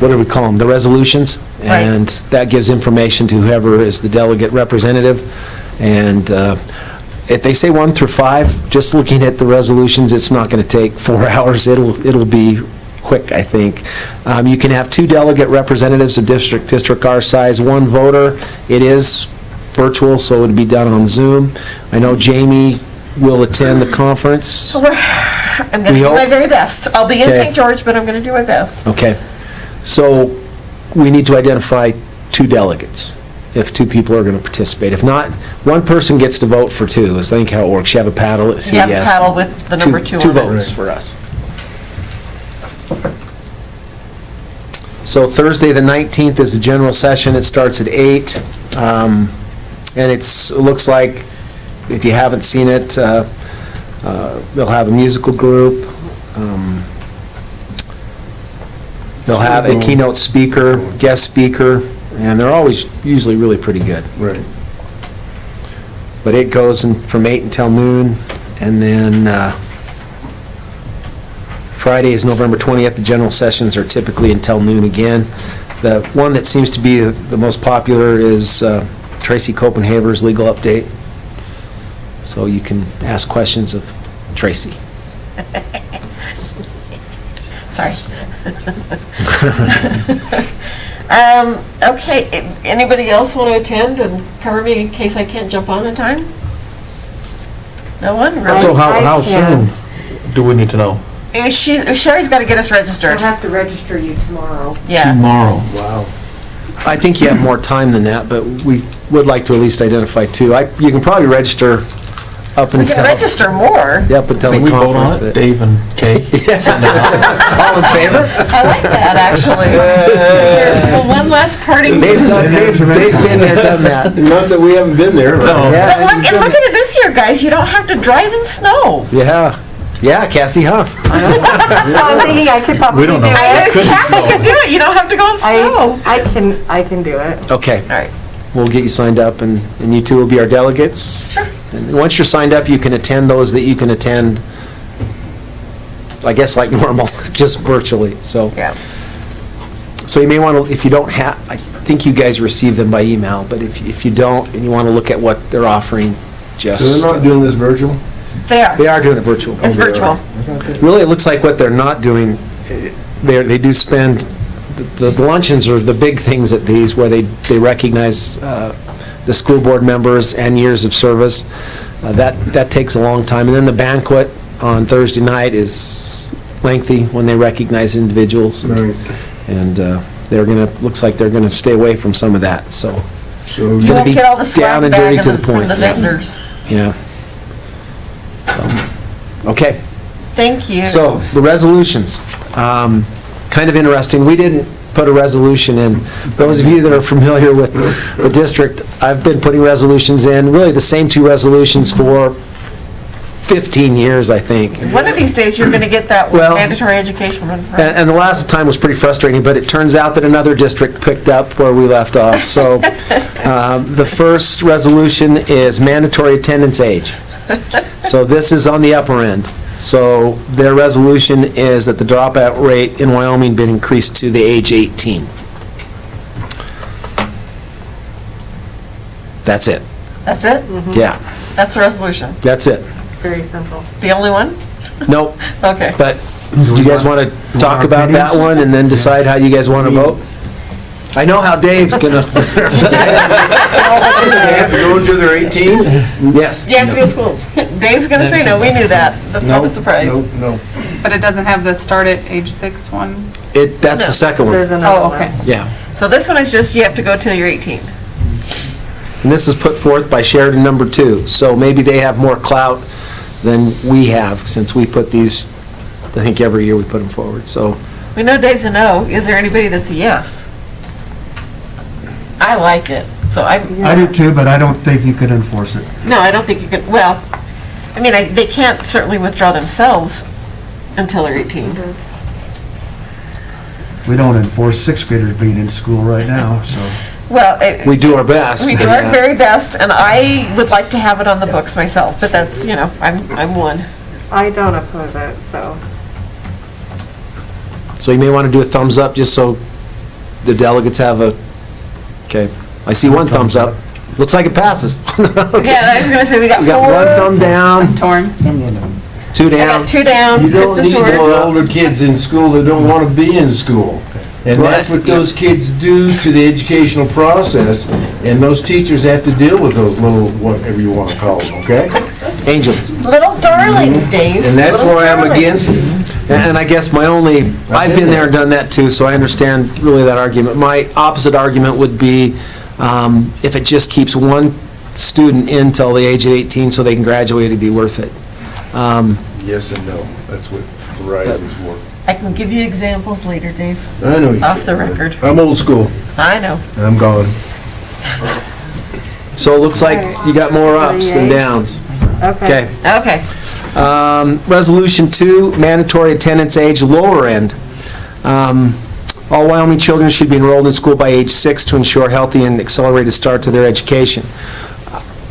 what do we call them, the resolutions? Right. And that gives information to whoever is the delegate representative. And if they say 1 through 5, just looking at the resolutions, it's not going to take 4 hours. It'll be quick, I think. You can have 2 delegate representatives of district our size, 1 voter. It is virtual, so it'd be done on Zoom. I know Jamie will attend the conference. I'm going to We do hope- my very best. I'll be in Okay. St. George, but I'm going to do my best. Okay. So we need to identify 2 delegates, if 2 people are going to participate. If not, 1 person gets to vote for 2, is I think how it works. You have a paddle at CES. You have a paddle with the number 2 Two on it. votes for us. So Thursday, the 19th is the general session. It starts at 8. And it looks like, if you haven't seen it, they'll have a musical group. They'll have a keynote speaker, guest speaker, and they're always usually really pretty good. Right. But it goes from 8 until noon, and then Friday is November 20th. The general sessions are typically until noon again. The one that seems to be the most popular is Tracy Copenhaver's legal update. So you can ask questions of Tracy. Sorry. Okay, anybody else want to attend and cover me in case I can't jump on in time? No one? Really? So how I can. soon do we need to know? Sherry's got to get us registered. I'll have to register you tomorrow. Yeah. Tomorrow. Wow. I think you have more time than that, but we would like to at least identify 2. You can probably register up We until... can register more. Up until Can the we vote on conference. it? Dave and Kay? All in favor? I like that, actually. Well, one last parting. Dave's been there, done that. Not that we haven't been there. but- No. Yeah, But look, and look at it this year, guys. You don't have to drive in snow. Yeah. Yeah, Cassie, huh? So I'm thinking I could probably We don't do know. it. Cassie can do it. You don't have to go in snow. I can do it. Okay. All right. We'll get you signed up, and you 2 will be our delegates. Sure. And once you're signed up, you can attend those that you can attend, I guess like normal, just virtually, so. Yeah. So you may want to, if you don't have, I think you guys received them by email, but if you don't, and you want to look at what they're offering, just. So they're not doing this virtual? They are. They are doing it virtual. It's virtual. Really, it looks like what they're not doing, they do spend, the luncheons are the big things at these, where they recognize the school board members and years of service. That takes a long time. And then the banquet on Thursday night is lengthy, when they recognize individuals. Right. And looks like they're gonna stay away from some of that, so. So You gonna won't be get all the down swag and bag dirty and to the from point, the yeah. vendors. Yeah. So, okay. Thank you. So, the resolutions, kind of interesting. We didn't put a resolution in. Those of you that are familiar with the district, I've been putting resolutions in, really the same 2 resolutions for 15 years, I think. One of these days, you're going to get that Well, mandatory education one. right? And the last time was pretty frustrating, but it turns out that another district picked up where we left off. So, the first resolution is mandatory attendance age. So this is on the upper end. So their resolution is that the dropout rate in Wyoming be increased to the age 18. That's it. That's it? Yeah, That's the resolution. that's it. Very simple. The only one? Nope, Okay. but you guys want to talk about that one and then decide how you guys want to vote? I know how Dave's gonna. they have to go until they're 18? Yes. You have to go to school. Dave's going to say no. We knew that. That's not a surprise. No. But it doesn't have the start at age 6 one? That's the second There's one. another Oh, one. okay. Yeah. So this one is just you have to go till you're 18. And this is put forth by Sheridan number 2. So maybe they have more clout than we have, since we put these, I think every year we put them forward, so. We know Dave's a no. Is there anybody that's a yes? I like it, so I do too, but I don't think you could enforce it. No, I don't think you could, well, I mean, they can't certainly withdraw themselves until they're 18. We don't enforce sixth graders being in school right now, so. Well, We do our best. we do our very best, and I would like to have it on the books myself, but that's, you know, I'm one. I don't oppose it, so. So you may want to do a thumbs up, just so the delegates have a, okay. I see one thumbs up. Looks like it passes. Yeah, I was gonna say, we got We got 4. one thumb down, Torn. 2 I down. got 2 down. You don't Krista need Short. more older kids in school that don't want to be in school. And that's what those kids do to the educational process, and those teachers have to deal with those little, whatever you want to call them, okay? Angels. Little darlings, Dave. And that's Little why I'm darlings. against it. And I guess my only, I've been there and done that too, so I understand really that argument. My opposite argument would be if it just keeps one student in till the age of 18 so they can graduate, it'd be worth it. Yes and no, that's what Verizon's for. I can give you examples later, Dave. I know you Off the can. record. I'm old school, I know. I'm gone. So it looks like you got more ups than downs. Okay. Okay. Resolution 2, mandatory attendance age lower end. All Wyoming children should be enrolled in school by age 6 to ensure healthy and accelerated start to their education.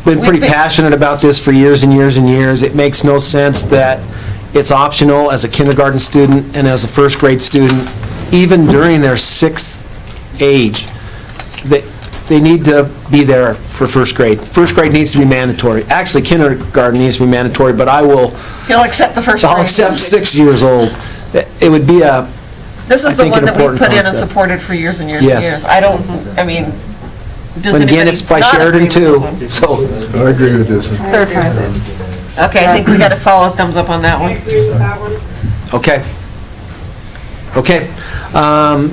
Been pretty passionate about this for years and years and years. It makes no sense that it's optional as a kindergarten student and as a first grade student, even during their 6th age. They need to be there for first grade. First grade needs to be mandatory. Actually, kindergarten needs to be mandatory, but He'll accept the first grade. I'll accept 6 years old. It would be a, This I is the think one an that we've important put in and concept. supported for years and years and Yes. years. I don't, I mean, does but again, anybody it's by not agree Sheridan with this too, one? so. I agree with this one. Third time. Okay, I think we got a solid thumbs up on that one. Okay. Okay.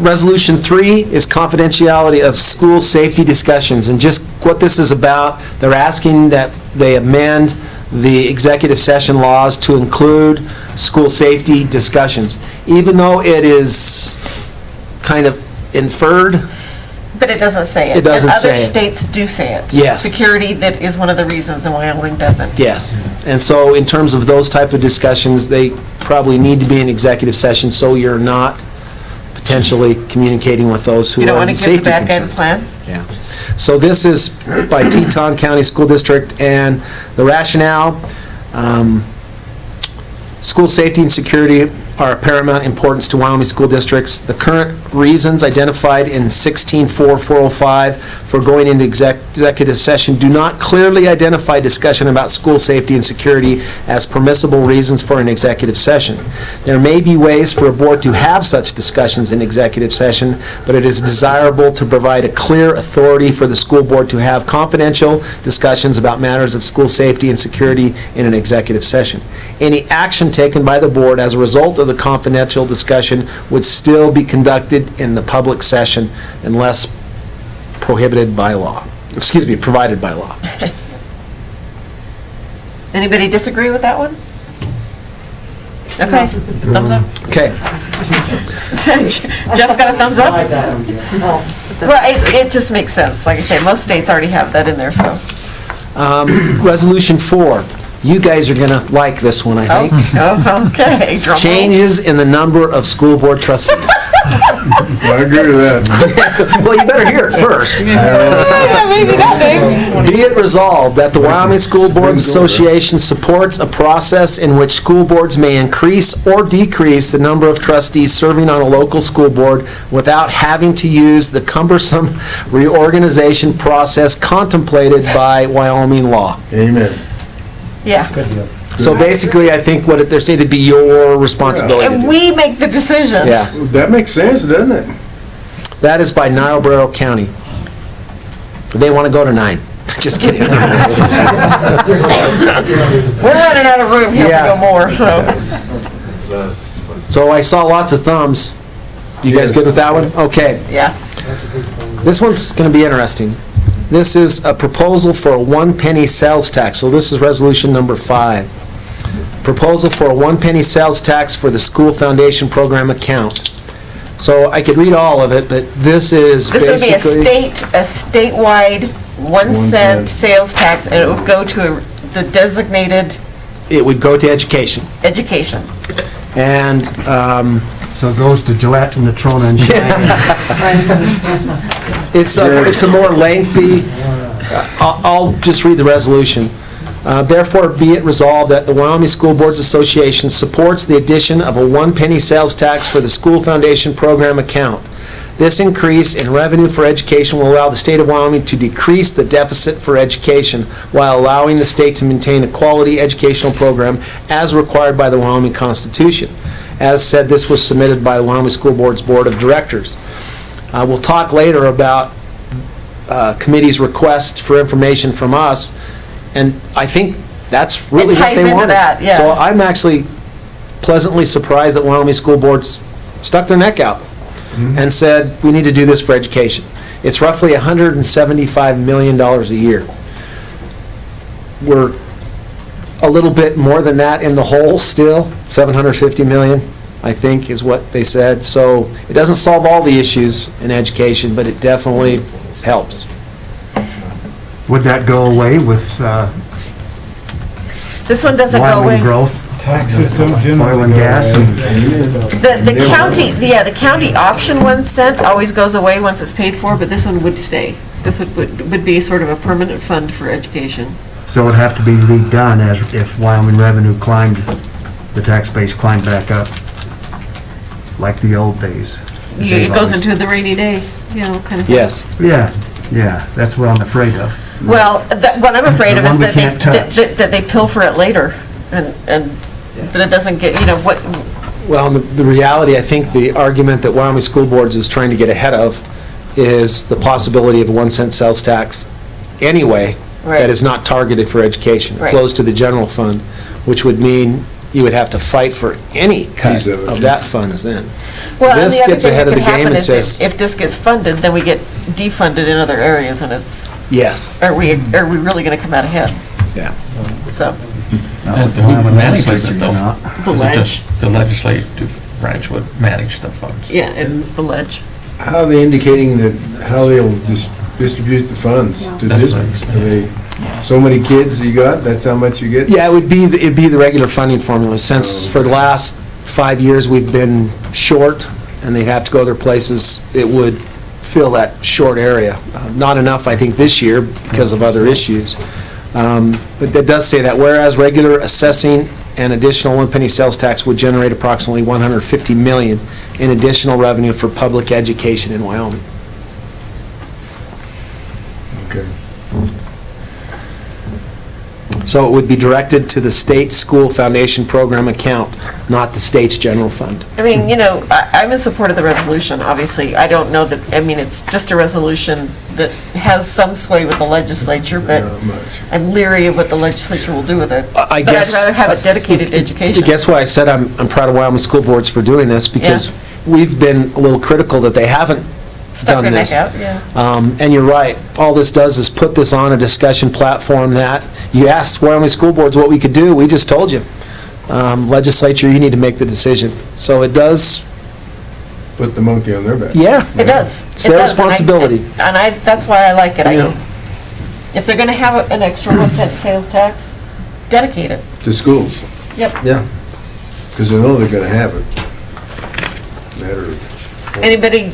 Resolution 3 is confidentiality of school safety discussions. And just what this is about, they're asking that they amend the executive session laws to include school safety discussions. Even though it is kind of inferred, But it doesn't say it. It doesn't And say other it. states do say it. Yes. Security, that is one of the reasons, and Wyoming doesn't. yes. And so in terms of those type of discussions, they probably need to be in executive session so you're not potentially communicating with those who You don't are want in to give the safety bad guy concern. the plan? So this is by Teton County School District, and the rationale, school safety and security are of paramount importance to Wyoming school districts. The current reasons identified in 16.4.405 for going into executive session do not clearly identify discussion about school safety and security as permissible reasons for an executive session. There may be ways for a board to have such discussions in executive session, but it is desirable to provide a clear authority for the school board to have confidential discussions about matters of school safety and security in an executive session. Any action taken by the board as a result of the confidential discussion would still be conducted in the public session unless prohibited by law. Excuse me, provided by law. Anybody disagree with that one? Okay, thumbs up. Okay. Jeff's got a thumbs up? Well, it just makes sense. Like I say, most states already have that in there, so. Resolution 4. You guys are going to like this one, I think. Oh, okay. Drum roll. Changes in the number of school board trustees. I agree with that. Well, you better hear it first. Yeah, maybe not, Dave. Be it resolved that the Wyoming School Boards Association supports a process in which school boards may increase or decrease the number of trustees serving on a local school board without having to use the cumbersome reorganization process contemplated by Wyoming law. Amen. Yeah. So basically, I think what they're saying to be your responsibility. to And do. we make the decision. Yeah, That makes sense, doesn't it? that is by Niobrara County. They want to go to 9. Just kidding. We're running out of room here to Yeah. go more, so. So I saw lots of thumbs. You guys good with that one? Okay. Yeah. This one's going to be interesting. This is a proposal for a 1 penny sales tax. So this is resolution number 5. Proposal for a 1 penny sales tax for the school foundation program account. So I could read all of it, but this is This would be basically... a statewide 1 cent sales tax, and it would go to the designated It would go to education. education. And So it goes to Gillette and Natrona and Shine. it's a more lengthy, I'll just read the resolution. Therefore, be it resolved that the Wyoming School Boards Association supports the addition of a 1 penny sales tax for the school foundation program account. This increase in revenue for education will allow the state of Wyoming to decrease the deficit for education while allowing the state to maintain a quality educational program as required by the Wyoming Constitution. As said, this was submitted by the Wyoming School Board's Board of Directors. We'll talk later about committee's request for information from us, and I think that's really It what ties they into wanted. that, yeah. So I'm actually pleasantly surprised that Wyoming School Boards stuck their neck out and said, we need to do this for education. It's roughly $175 million a year. We're a little bit more than that in the hole still, $750 million, I think, is what they said. So it doesn't solve all the issues in education, but it definitely helps. Would that go away with This one doesn't go away. Wyoming growth? Taxes don't Oil and gas and... The county, the county option 1 cent always goes away once it's paid for, but this one would stay. This would be sort of a permanent fund for education. So it would have to be redone as if Wyoming revenue climbed, the tax base climbed back up, like the old days. It goes into the rainy day, kind of. Yes. Yeah, that's what I'm afraid of. Well, what I'm afraid The of is one we that can't touch. that they pilfer it later, and that it doesn't get, what, Well, the reality, I think the argument that Wyoming School Boards is trying to get ahead of is the possibility of a 1 cent sales tax anyway, Right. that is not targeted for education. It Right. flows to the general fund, which would mean you would have to fight for any cut Piece of it. of that funds then. well, and This the other gets thing ahead that of could the game happen and is says- if this gets funded, then we get defunded in other areas, and it's, Yes, are we really gonna come out ahead? yeah. So, And who manages it though? Not. The Is it ledge. just the legislative branch would manage the funds? yeah, it's the ledge. How are they indicating that, how they'll distribute the funds to That's districts? right. Are they, so many kids you got, that's how much you get? Yeah, it'd be the regular funding formula. Since for the last 5 years, we've been short, and they have to go their places, it would fill that short area. Not enough, I think, this year because of other issues. But that does say that whereas regular assessing and additional 1 penny sales tax would generate approximately $150 million in additional revenue for public education in Wyoming. Okay. So it would be directed to the state school foundation program account, not the state's general fund. I mean, I'm in support of the resolution, obviously. I don't know that, it's just a resolution that has some sway with the legislature, but Not much. I'm leery of what the legislature will do with it. I But guess- I'd rather have it dedicated to I education. guess why I said I'm proud of Wyoming School Boards for doing this, because we've been a little critical that they haven't Stuck done their neck this. out, yeah. And you're right, all this does is put this on a discussion platform that, you asked Wyoming School Boards what we could do, we just told you. Legislature, you need to make the decision. So it does, Put the monkey on their back. yeah, It does. It's their responsibility. And that's why I like it. Yeah. If they're gonna have an extra 1 cent sales tax, dedicate it. To schools. Yep. Yeah. Because they know they're gonna have it. Matter of. Anybody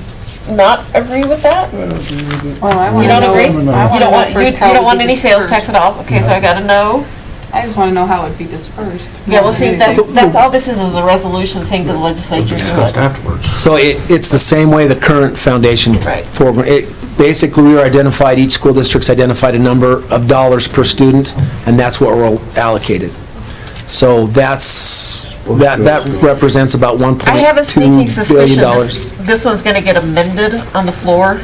not agree with that? Well, I You want to don't know. agree? I You wanna don't know want, first how you it don't would want be any sales tax dispersed. at all? Okay, so I gotta know. I just want to know how it would be dispersed. Yeah, well, see, that's all this is a resolution saying to the legislature, do Discussed it. afterwards. So it's the same way the current foundation Right. program, basically, we were identified, each school district's identified a number of dollars per student, and that's what we're allocated. So that represents about I have a sneaking $1.2 suspicion billion. this one's gonna get amended on the floor.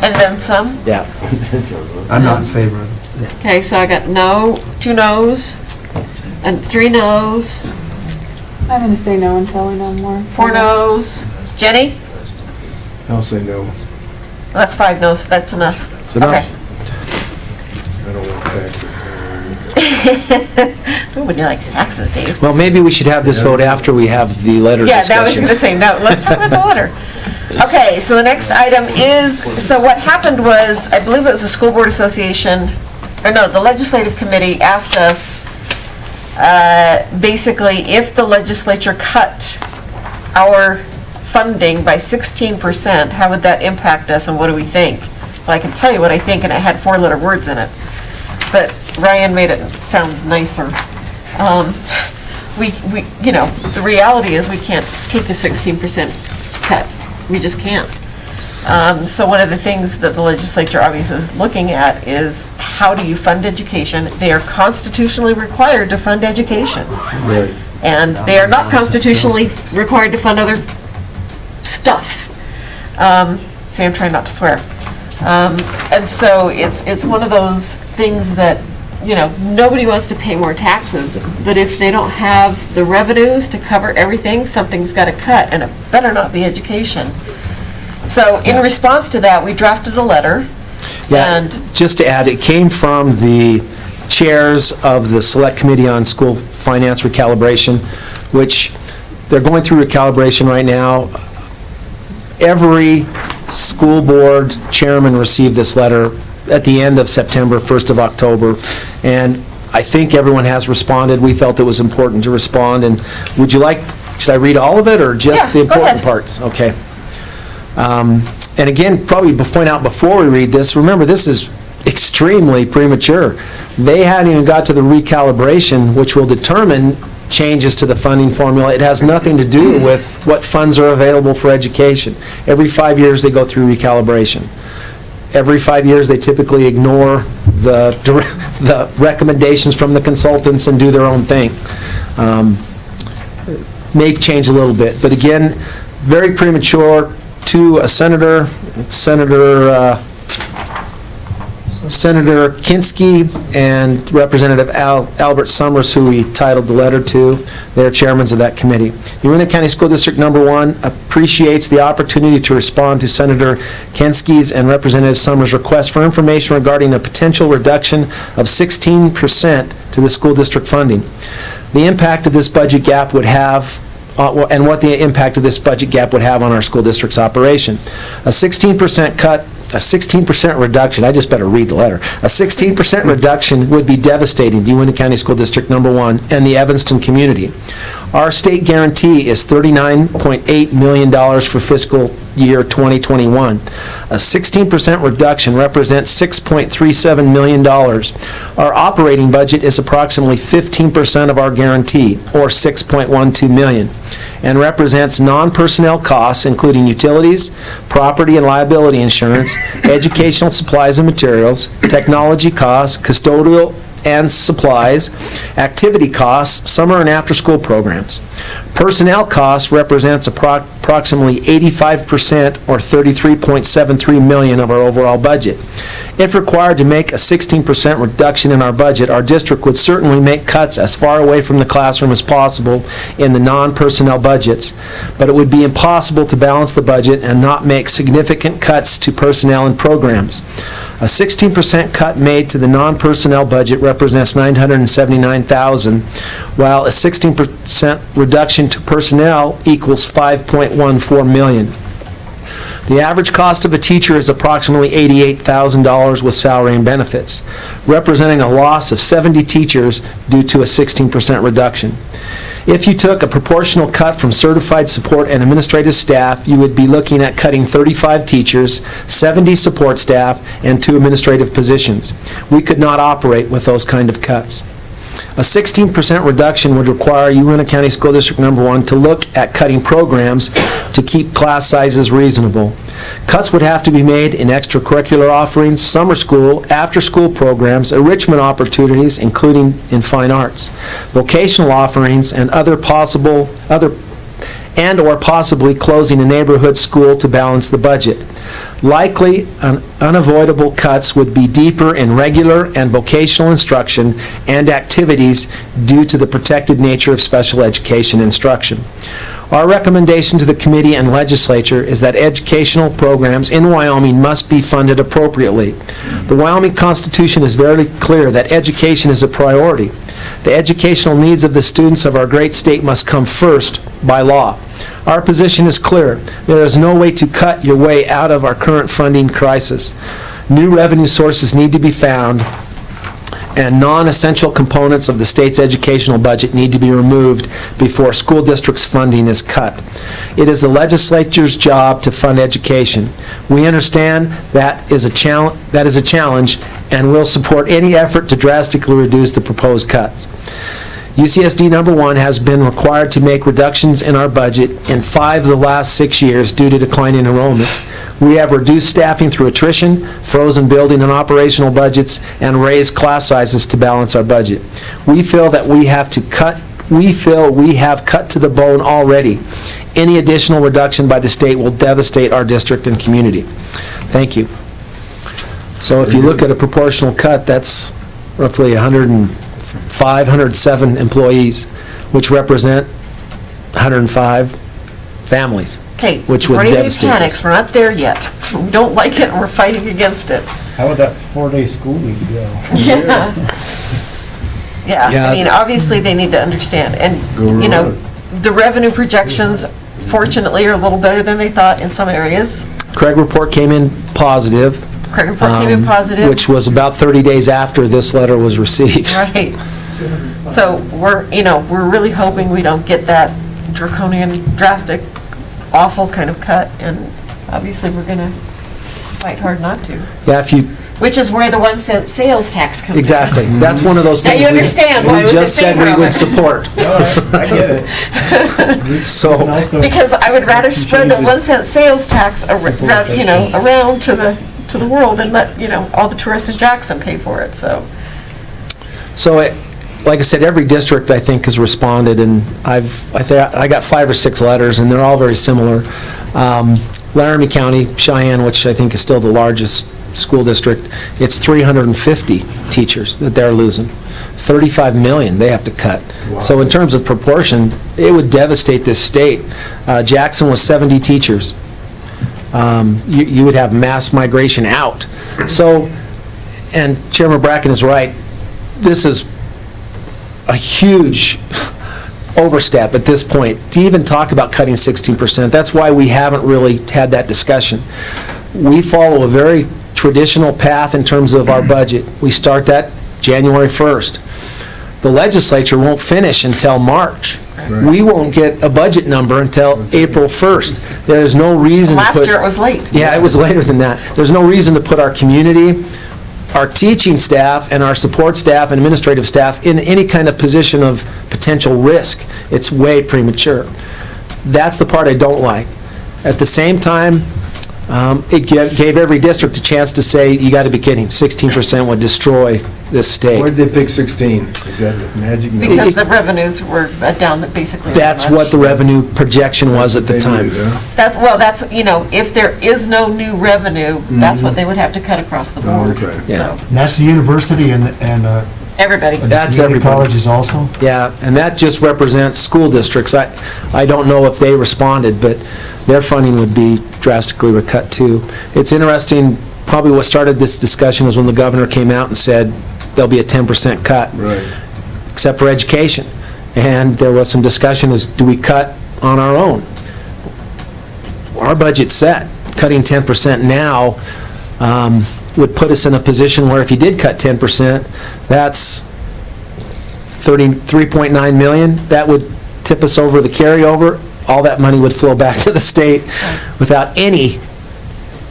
And then some. Yeah. I'm not in favor of it. Okay, so I got no, 2 noes, and 3 noes, I'm going to say no until we know more. 4 noes. Jenny? I'll say no. That's 5 noes, that's enough. It's enough. I don't want taxes. Nobody likes taxes, Dave. Well, maybe we should have this vote after we have the letter Yeah, discussion. that was gonna say, no, let's talk about the letter. Okay, so the next item is, so what happened was, I believe it was the School Board Association, or no, the Legislative Committee asked us, basically, if the legislature cut our funding by 16%, how would that impact us and what do we think? Well, I can tell you what I think, and it had 4-letter words in it. But Ryan made it sound nicer. You know, the reality is we can't take a 16% cut. We just can't. So one of the things that the legislature obviously is looking at is how do you fund education? They are constitutionally required to fund education. Right. And they are not constitutionally required to fund other stuff. See, I'm trying not to swear. And so it's one of those things that, you know, nobody wants to pay more taxes, but if they don't have the revenues to cover everything, something's got to cut, and it better not be education. So in response to that, we drafted a letter, Yeah, and just to add, it came from the chairs of the Select Committee on School Finance Recalibration, which they're going through recalibration right now. Every school board chairman received this letter at the end of September, 1st of October, and I think everyone has responded. We felt it was important to respond, and would you like, should I read all of it, or just Yeah, the go important ahead. parts? Okay. And again, probably to point out before we read this, remember, this is extremely premature. They hadn't even got to the recalibration, which will determine changes to the funding formula. It has nothing to do with what funds are available for education. Every 5 years, they go through recalibration. Every 5 years, they typically ignore the recommendations from the consultants and do their own thing. May change a little bit, but again, very premature. To a Senator Kinski and Representative Albert Summers, who we titled the letter to. They're chairmen of that committee. Uintah County School District Number 1 appreciates the opportunity to respond to Senator Kinski's and Representative Summers' request for information regarding a potential reduction of 16% to the school district funding. The impact of this budget gap would have and what the impact of this budget gap would have on our school district's operation. A 16% cut, a 16% reduction, I just better read the letter. A 16% reduction would be devastating to Uintah County School District Number 1 and the Evanston community. Our state guarantee is $39.8 million for fiscal year 2021. A 16% reduction represents $6.37 million. Our operating budget is approximately 15% of our guarantee, or $6.12 million, and represents non-personnel costs, including utilities, property and liability insurance, educational supplies and materials, technology costs, custodial and supplies, activity costs, summer and after-school programs. Personnel costs represents approximately 85%, or $33.73 million of our overall budget. If required to make a 16% reduction in our budget, our district would certainly make cuts as far away from the classroom as possible in the non-personnel budgets, but it would be impossible to balance the budget and not make significant cuts to personnel and programs. A 16% cut made to the non-personnel budget represents $979,000, while a 16% reduction to personnel equals $5.14 million. The average cost of a teacher is approximately $88,000 with salary and benefits, representing a loss of 70 teachers due to a 16% reduction. If you took a proportional cut from certified support and administrative staff, you would be looking at cutting 35 teachers, 70 support staff, and 2 administrative positions. We could not operate with those kind of cuts. A 16% reduction would require Uintah County School District Number 1 to look at cutting programs to keep class sizes reasonable. Cuts would have to be made in extracurricular offerings, summer school, after-school programs, enrichment opportunities, including in fine arts, vocational offerings, and other and/or possibly closing a neighborhood school to balance the budget. Likely, unavoidable cuts would be deeper in regular and vocational instruction and activities due to the protected nature of special education instruction. Our recommendation to the committee and legislature is that educational programs in Wyoming must be funded appropriately. The Wyoming Constitution is very clear that education is a priority. The educational needs of the students of our great state must come first by law. Our position is clear. There is no way to cut your way out of our current funding crisis. New revenue sources need to be found, and non-essential components of the state's educational budget need to be removed before school districts' funding is cut. It is the legislature's job to fund education. We understand that is a challenge, and will support any effort to drastically reduce the proposed cuts. UCSD number 1 has been required to make reductions in our budget in 5 of the last 6 years due to declining enrollments. We have reduced staffing through attrition, frozen building and operational budgets, and raised class sizes to balance our budget. We feel that we have cut to the bone already. Any additional reduction by the state will devastate our district and community. Thank you. So if you look at a proportional cut, that's roughly 107 employees, which represent 105 families. Okay, which would devastate panics, us. we're not there yet. We don't like it, and we're fighting against it. How would that 4-day school week go? Yeah. Yeah, Yeah. I mean, obviously, they need to understand, and, you know, the revenue projections, fortunately, are a little better than they thought in some areas. Craig report came in positive. Craig report came in positive. Which was about 30 days after this letter was received. Right. So we're really hoping we don't get that draconian, drastic, awful kind of cut, and obviously we're gonna fight hard not to. Yeah, if you, Which is where the 1 cent sales tax comes in. exactly. That's one of those Now things you we understand why I was in just said favor we of would it. support. I get it. So, Because I would rather spread the 1 cent sales tax, around to the world and let, all the tourists in Jackson pay for it, so. like I said, every district, I think, has responded, and I got 5 or 6 letters, and they're all very similar. Laramie County, Cheyenne, which I think is still the largest school district, it's 350 teachers that they're losing. 35 million they have to cut. Wow. So in terms of proportion, it would devastate this state. Jackson was 70 teachers. You would have mass migration out. So, and Chairman Bracken is right, this is a huge overstep at this point to even talk about cutting 16%. That's why we haven't really had that discussion. We follow a very traditional path in terms of our budget. We start that January 1st. The legislature won't finish until March. Right. We won't get a budget number until April 1st. There is no reason to put... Last year it was late. Yeah, it was later than that. There's no reason to put our community, our teaching staff, and our support staff and administrative staff in any kind of position of potential risk. It's way premature. That's the part I don't like. At the same time, it gave every district a chance to say, you got to be kidding, 16% would destroy this state. Why'd they pick 16? Is that the magic number? Because the revenues were down basically. That's what the revenue projection was at the They time. knew, huh? That's, if there is no new revenue, that's what they would have to cut across the board. Okay. Yeah. So, And that's the university and everybody. That's community everybody. colleges also? Yeah, and that just represents school districts. I don't know if they responded, but their funding would be drastically recut too. It's interesting, probably what started this discussion was when the governor came out and said there'll be a 10% cut, Right. except for education. And there was some discussion as, do we cut on our own? Our budget's set. Cutting 10% now would put us in a position where if you did cut 10%, that's 33.9 million. That would tip us over the carryover. All that money would flow back to the state without any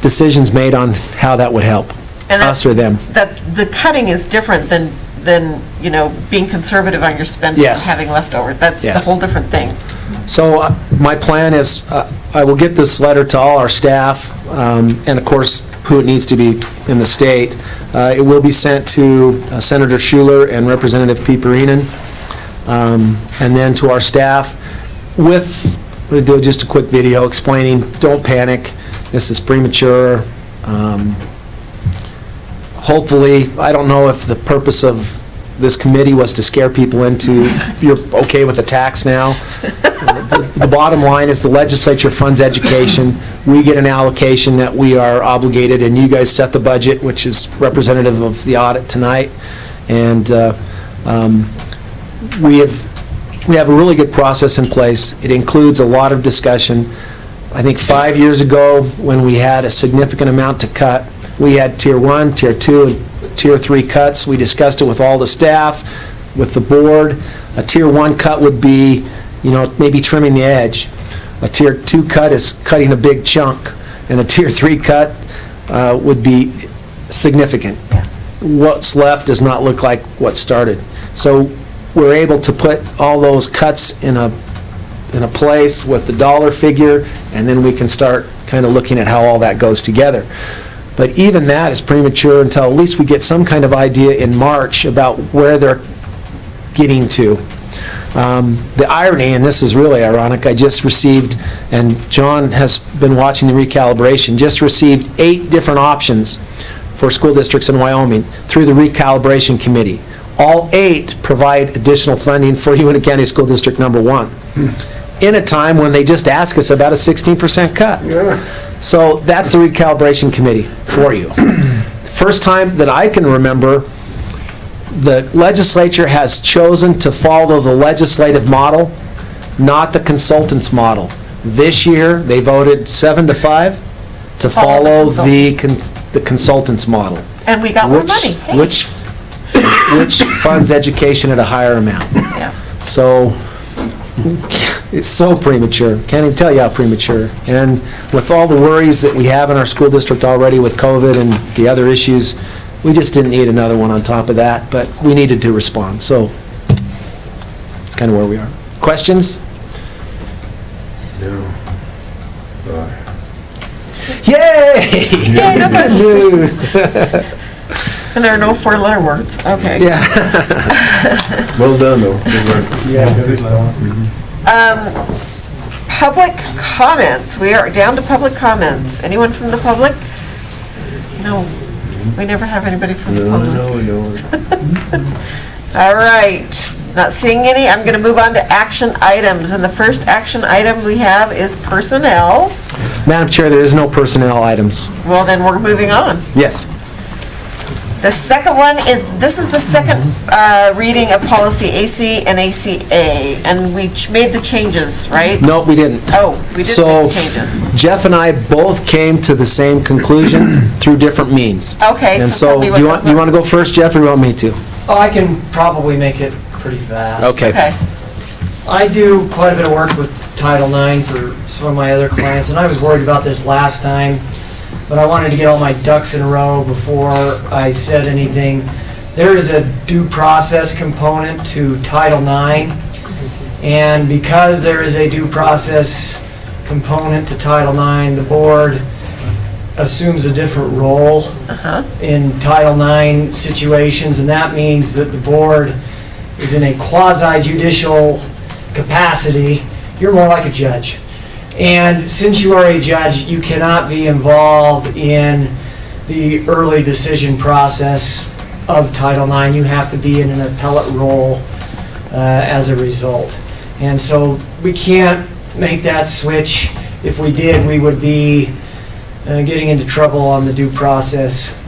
decisions made on how that would help And us or them. The cutting is different than being conservative on your spending and Yes. having leftover. That's a Yes. whole different thing. So my plan is, I will get this letter to all our staff, and of course, who it needs to be in the state. It will be sent to Senator Schuler and Representative Pieperinen, and then to our staff with going to do just a quick video explaining, don't panic, this is premature. Hopefully, I don't know if the purpose of this committee was to scare people into, you're okay with the tax now. The bottom line is the legislature funds education. We get an allocation that we are obligated, and you guys set the budget, which is representative of the audit tonight. And we have a really good process in place. It includes a lot of discussion. I think 5 years ago, when we had a significant amount to cut, we had Tier 1, Tier 2, and Tier 3 cuts. We discussed it with all the staff, with the board. A Tier 1 cut would be, maybe trimming the edge. A Tier 2 cut is cutting a big chunk, and a Tier 3 cut would be significant. What's left does not look like what started. So we're able to put all those cuts in a place with the dollar figure, and then we can start kind of looking at how all that goes together. But even that is premature until at least we get some kind of idea in March about where they're getting to. The irony, and this is really ironic, I just received, and John has been watching the recalibration, just received 8 different options for school districts in Wyoming through the recalibration committee. All 8 provide additional funding for Uinta County School District number 1. In a time when they just ask us about a 16% cut. So that's the recalibration committee for you. First time that I can remember, the legislature has chosen to follow the legislative model, not the consultant's model. This year, they voted 7-5 to follow the consultant's model. And we got more money. Hey. Which funds education at a higher amount. Yeah. So, it's so premature. Can't even tell you how premature. And with all the worries that we have in our school district already with COVID and the other issues, we just didn't need another one on top of that, but we needed to respond. So, it's kind of where we are. Questions? No. Yay! Yay, no Good news. And there are no 4-letter words. Okay. Yeah. Well done, though. Good work. Yeah, good. Public comments. We are down to public comments. Anyone from the public? No. We never have anybody from the public. No, we don't. All right. Not seeing any. I'm going to move on to action items. And the first action item we have is personnel. Madam Chair, there is no personnel items. Well, then we're moving on. Yes. The second one is, this is the second reading of policy AC and ACA, and we made the changes, right? No, we didn't. Oh, we didn't make the changes. Jeff and I both came to the same conclusion through different means. Okay, And so tell so, me do what you those want are. to go first, Jeff, or you want me to? Oh, I can probably make it pretty fast. Okay. Okay. I do quite a bit of work with Title IX for some of my other clients, and I was worried about this last time, but I wanted to get all my ducks in a row before I said anything. There is a due process component to Title IX, and because there is a due process component to Title IX, the board assumes a different role in Title IX situations, and that means that the board is in a quasi-judicial capacity. You're more like a judge. And since you are a judge, you cannot be involved in the early decision process of Title IX. You have to be in an appellate role as a result. And so we can't make that switch. If we did, we would be getting into trouble on the due process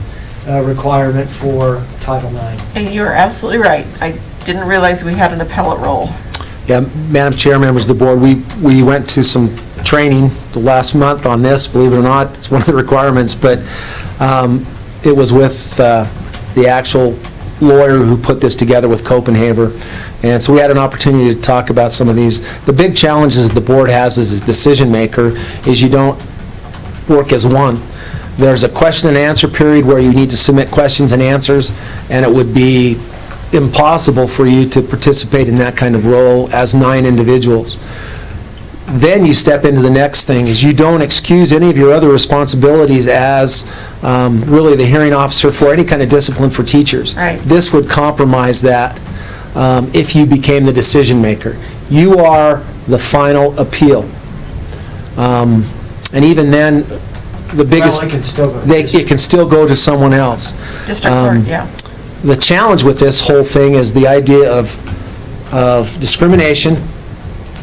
requirement for Title IX. And you're absolutely right. I didn't realize we had an appellate role. Yeah, Madam Chair, members of the board, we went to some training the last month on this, believe it or not. It's one of the requirements, but it was with the actual lawyer who put this together with Copenhagen. And so we had an opportunity to talk about some of these. The big challenges the board has as a decision maker is you don't work as one. There's a question and answer period where you need to submit questions and answers, and it would be impossible for you to participate in that kind of role as 9 individuals. Then you step into the next thing, is you don't excuse any of your other responsibilities as really the hearing officer for any kind of discipline for teachers. Right. This would compromise that if you became the decision maker. You are the final appeal. And even then, the biggest... Well, it can still go to It can still go to someone else. District court, yeah. The challenge with this whole thing is the idea of discrimination,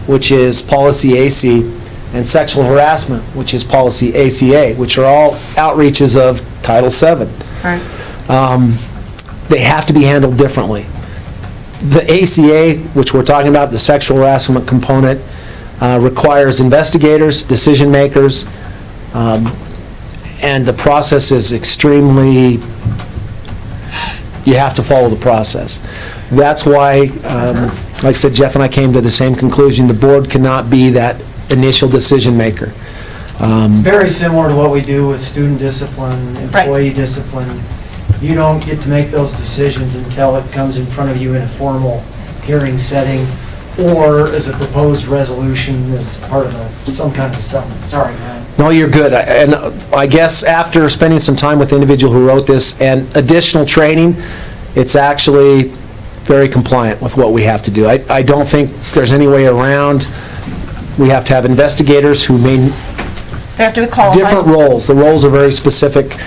which is policy AC, and sexual harassment, which is policy ACA, which are all outreaches of Title VII. Right. They have to be handled differently. The ACA, which we're talking about, the sexual harassment component, requires investigators, decision makers, and the process is extremely, you have to follow the process. That's why, like I said, Jeff and I came to the same conclusion. The board cannot be that initial decision maker. Very similar to what we do with student discipline, employee discipline. You don't get to make those decisions until it comes in front of you in a formal hearing setting or as a proposed resolution as part of some kind of settlement. Sorry, man. No, you're good. And I guess after spending some time with the individual who wrote this and additional training, it's actually very compliant with what we have to do. I don't think there's any way around. We have to have investigators who may... They have to be qualified. Different roles. The roles are very specific.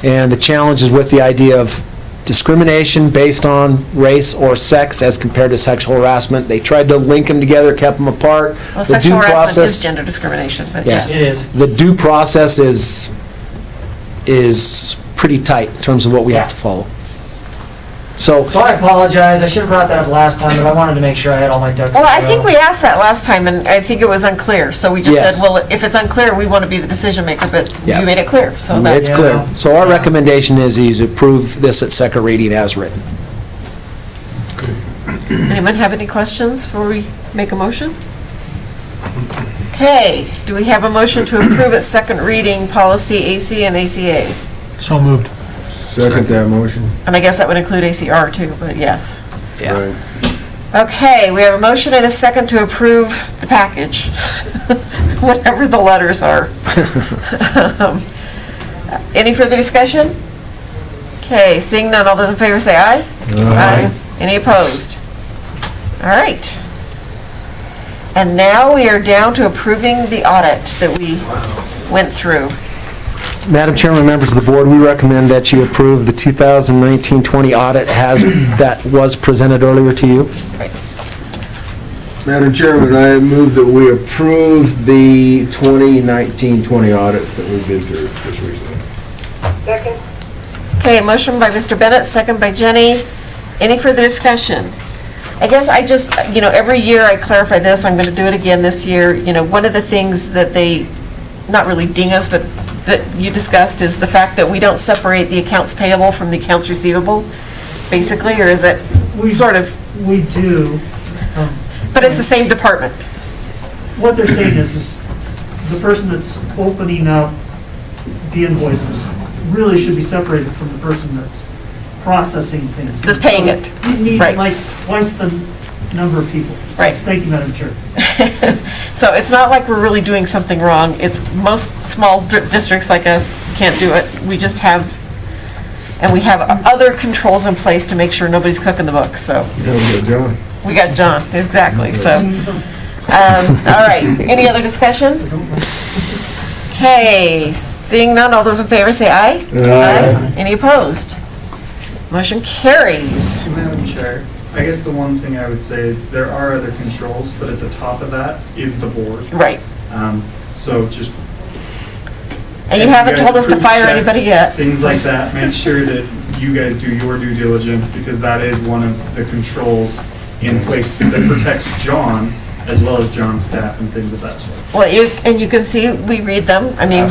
And the challenge is with the idea of discrimination based on race or sex as compared to sexual harassment. They tried to link them together, kept them apart. Well, The sexual due harassment process- is gender discrimination, but Yes. yes. It is. The due process is pretty tight in terms of what we have to follow. So, So I apologize. I should have brought that up last time, but I wanted to make sure I had all my ducks in a Well, I row. think we asked that last time, and I think it was unclear. So we just Yes. said, well, if it's unclear, we want to be the decision maker, but Yeah. you made it clear, so it's that's... clear. So our recommendation is you approve this at second reading as written. Anyone have any questions before we make a motion? Okay, do we have a motion to approve at second reading policy AC and ACA? So moved. Second that motion. And I guess that would include ACR too, but yes. Right. Okay, we have a motion and a second to approve the package, whatever the letters are. Any further discussion? Okay, seeing none, all those in favor say aye. Aye. Any opposed? All right. And now we are down to approving the audit that we went through. Madam Chairman, members of the board, we recommend that you approve the 2019-20 audit that was presented earlier to you. Madam Chairman, I move that we approve the 2019-20 audits that we've been through just recently. Okay, a motion by Mr. Bennett, second by Jenny. Any further discussion? I guess I just, every year I clarify this, I'm going to do it again this year. One of the things that they, not really ding us, but that you discussed is the fact that we don't separate the accounts payable from the accounts receivable, basically, or is it sort of? We do. But it's the same department. What they're saying is the person that's opening up the invoices really should be separated from the person that's processing things. That's paying it. You need Right. like twice the number of people. Right. Thank you, Madam Chair. So it's not like we're really doing something wrong. It's most small districts like us can't do it. We just have, and we have other controls in place to make sure nobody's cooking the books, so. John. We got John, exactly, so. All right, any other discussion? Okay, seeing none, all those in favor say aye. Aye. Any opposed? Motion carries. Madam Chair, I guess the one thing I would say is there are other controls, but at the top of that is the board. Right. So just. And you as haven't guys told us to approve fire anybody checks, yet. Things like that, make sure that you guys do your due diligence, because that is one of the controls in place that protects John, as well as John's staff and things of that sort. Well, you can see, we read them. I mean,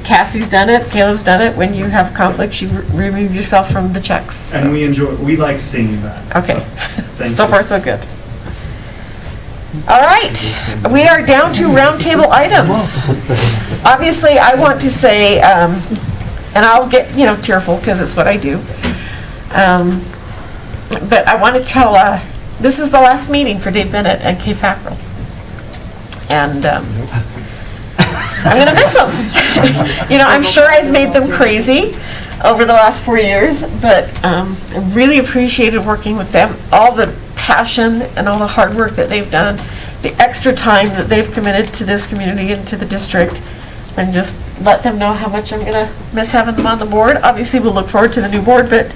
Cassie's done it, Caleb's done it. When you have conflicts, you remove yourself from the checks. And we like seeing that. Okay. So, thank So you. far, so good. All right, we are down to roundtable items. Obviously, I want to say, and I'll get, tearful, because it's what I do. But I want to tell, this is the last meeting for Dave Bennett and Kay Fackrell. And I'm going to miss them. I'm sure I've made them crazy over the last 4 years, but I really appreciated working with them, all the passion and all the hard work that they've done, the extra time that they've committed to this community and to the district, and just let them know how much I'm gonna miss having them on the board. Obviously, we'll look forward to the new board, but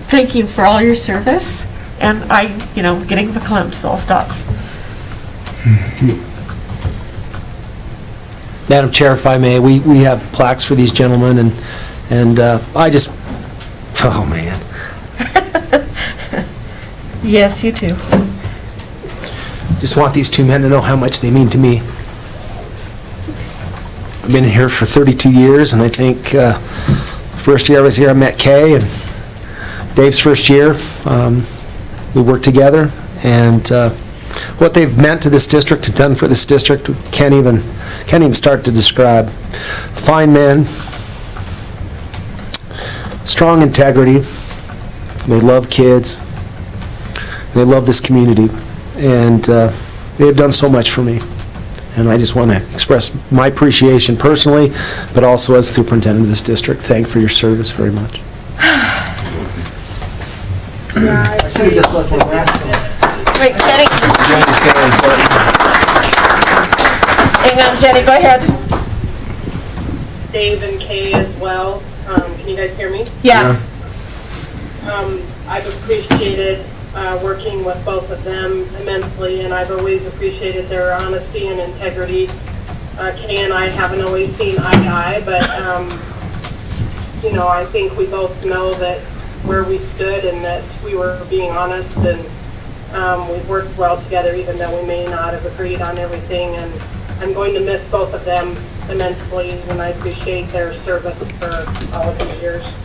thank you for all your service, and getting verklempt, so I'll stop. Madam Chair, if I may, we have plaques for these gentlemen, and I just, oh, man. Yes, you too. Just want these two men to know how much they mean to me. I've been here for 32 years, and I think first year I was here, I met Kay, and Dave's first year, we worked together, and what they've meant to this district and done for this district, can't even start to describe. Fine men, strong integrity, they love kids, they love this community, and they've done so much for me. And I just want to express my appreciation personally, but also as superintendent of this district. Thank you for your service very much. I should have just let the last one. Wait, Jenny. Hang on, Jenny, go ahead. Dave and Kay as well. Can you guys hear me? Yeah. I've appreciated working with both of them immensely, and I've always appreciated their honesty and integrity. Kay and I haven't always seen eye to eye, but I think we both know that where we stood and that we were being honest, and we've worked well together even though we may not have agreed on everything, and I'm going to miss both of them immensely, and I appreciate their service for all of these years.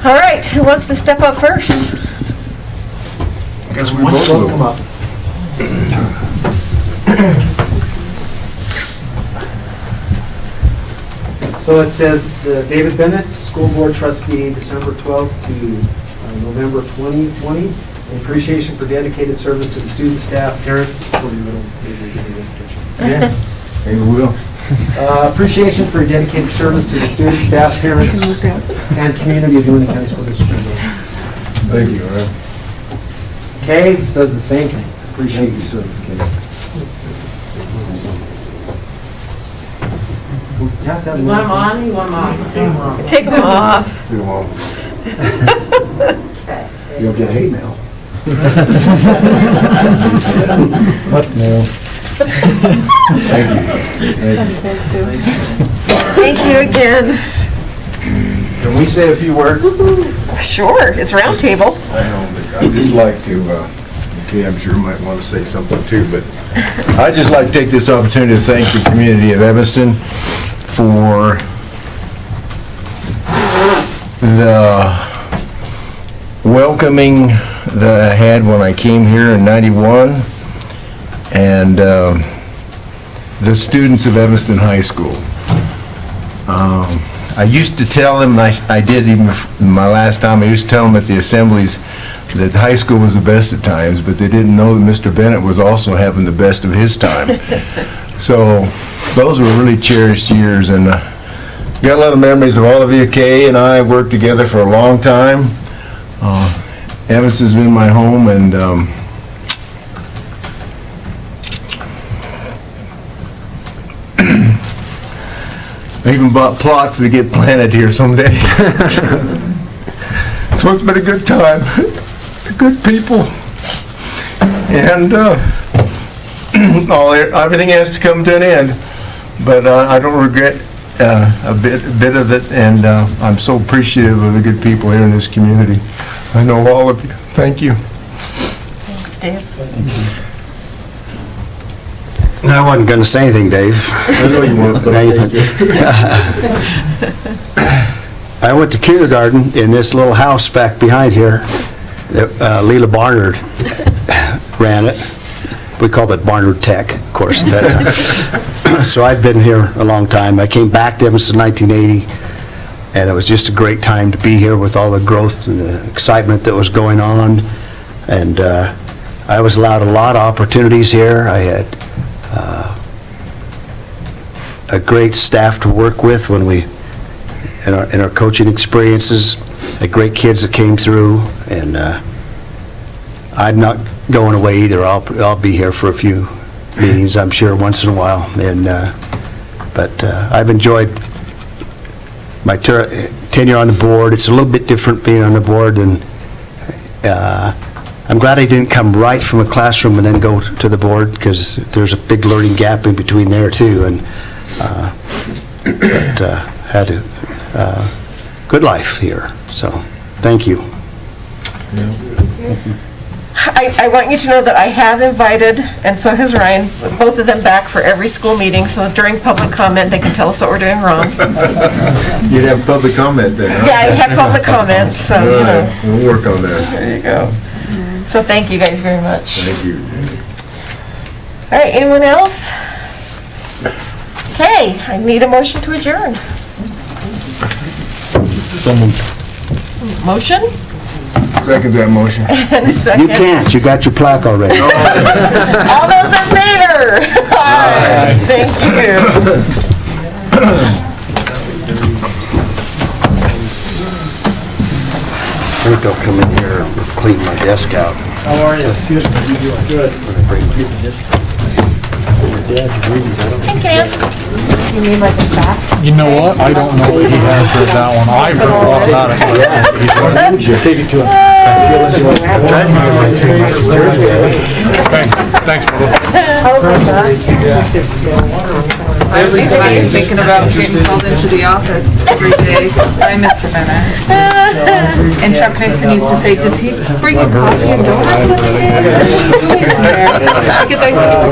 All right, who wants to step up first? I guess we both will. Come up. So it says, David Bennett, School Board Trustee, December 12th to November 2020. Appreciation for dedicated service to the student, staff, parents. Yeah. Maybe we will. Appreciation for dedicated service to the students, staff, parents, and community of Uinta County School District. Thank you, all right. Kay says the same thing. Appreciate your service, Kay. You want them on? You want them off? Take them off. You'll get hate mail. What's new? Thank you. Thank you again. Can we say a few words? Sure, it's round table. I know, but I'd just like to, okay, I'm sure you might want to say something too, but I'd just like to take this opportunity to thank the community of Evanston for the welcoming that I had when I came here in '91, and the students of Evanston High School. I used to tell them, and I did even my last time, I used to tell them at the assemblies that high school was the best at times, but they didn't know that Mr. Bennett was also having the best of his time. So those were really cherished years, and got a lot of memories of all of you. Kay and I worked together for a long time. Evanston's been my home, and I even bought plots to get planted here someday. So it's been a good time, good people, and everything has to come to an end. But I don't regret a bit of it, and I'm so appreciative of the good people here in this community. I know all of you. Thank you. Thanks, Dave. I wasn't going to say anything, Dave. I know you want to. I went to kindergarten in this little house back behind here that Leela Barnard ran it. We called it Barnard Tech, of course, at that time. So I've been here a long time. I came back to Evanston in 1980, and it was just a great time to be here with all the growth and the excitement that was going on. And I was allowed a lot of opportunities here. I had a great staff to work with when we, in our coaching experiences, had great kids that came through, and I'm not going away either. I'll be here for a few meetings, I'm sure, once in a while. And, but I've enjoyed my tenure on the board. It's a little bit different being on the board, and I'm glad I didn't come right from a classroom and then go to the board, because there's a big learning gap in between there too, and but, had a good life here, so thank you. I want you to know that I have invited, and so has Ryan, both of them back for every school meeting, so that during public comment, they can tell us what we're doing wrong. You'd have public comment then, huh? Yeah, I have public comment, so, you know. We'll work on that. There you go. So thank you guys very much. Thank you. All right, anyone else? Okay, I need a motion to adjourn. So moved. Motion? Second that motion. And a second. You can't, you got your plaque already. All those in favor? Aye. Thank you. I think I'll come in here and clean my desk out. How are you? Good. Good. Hey, Cam. You mean like a fact? You know what? I don't know if he has read that one. I've read a lot about it. Take it to him. Okay, thanks, brother. I'm thinking about getting called into the office every day by Mr. Bennett. And Chuck Nixon used to say, does he bring you coffee and donuts? Because I said,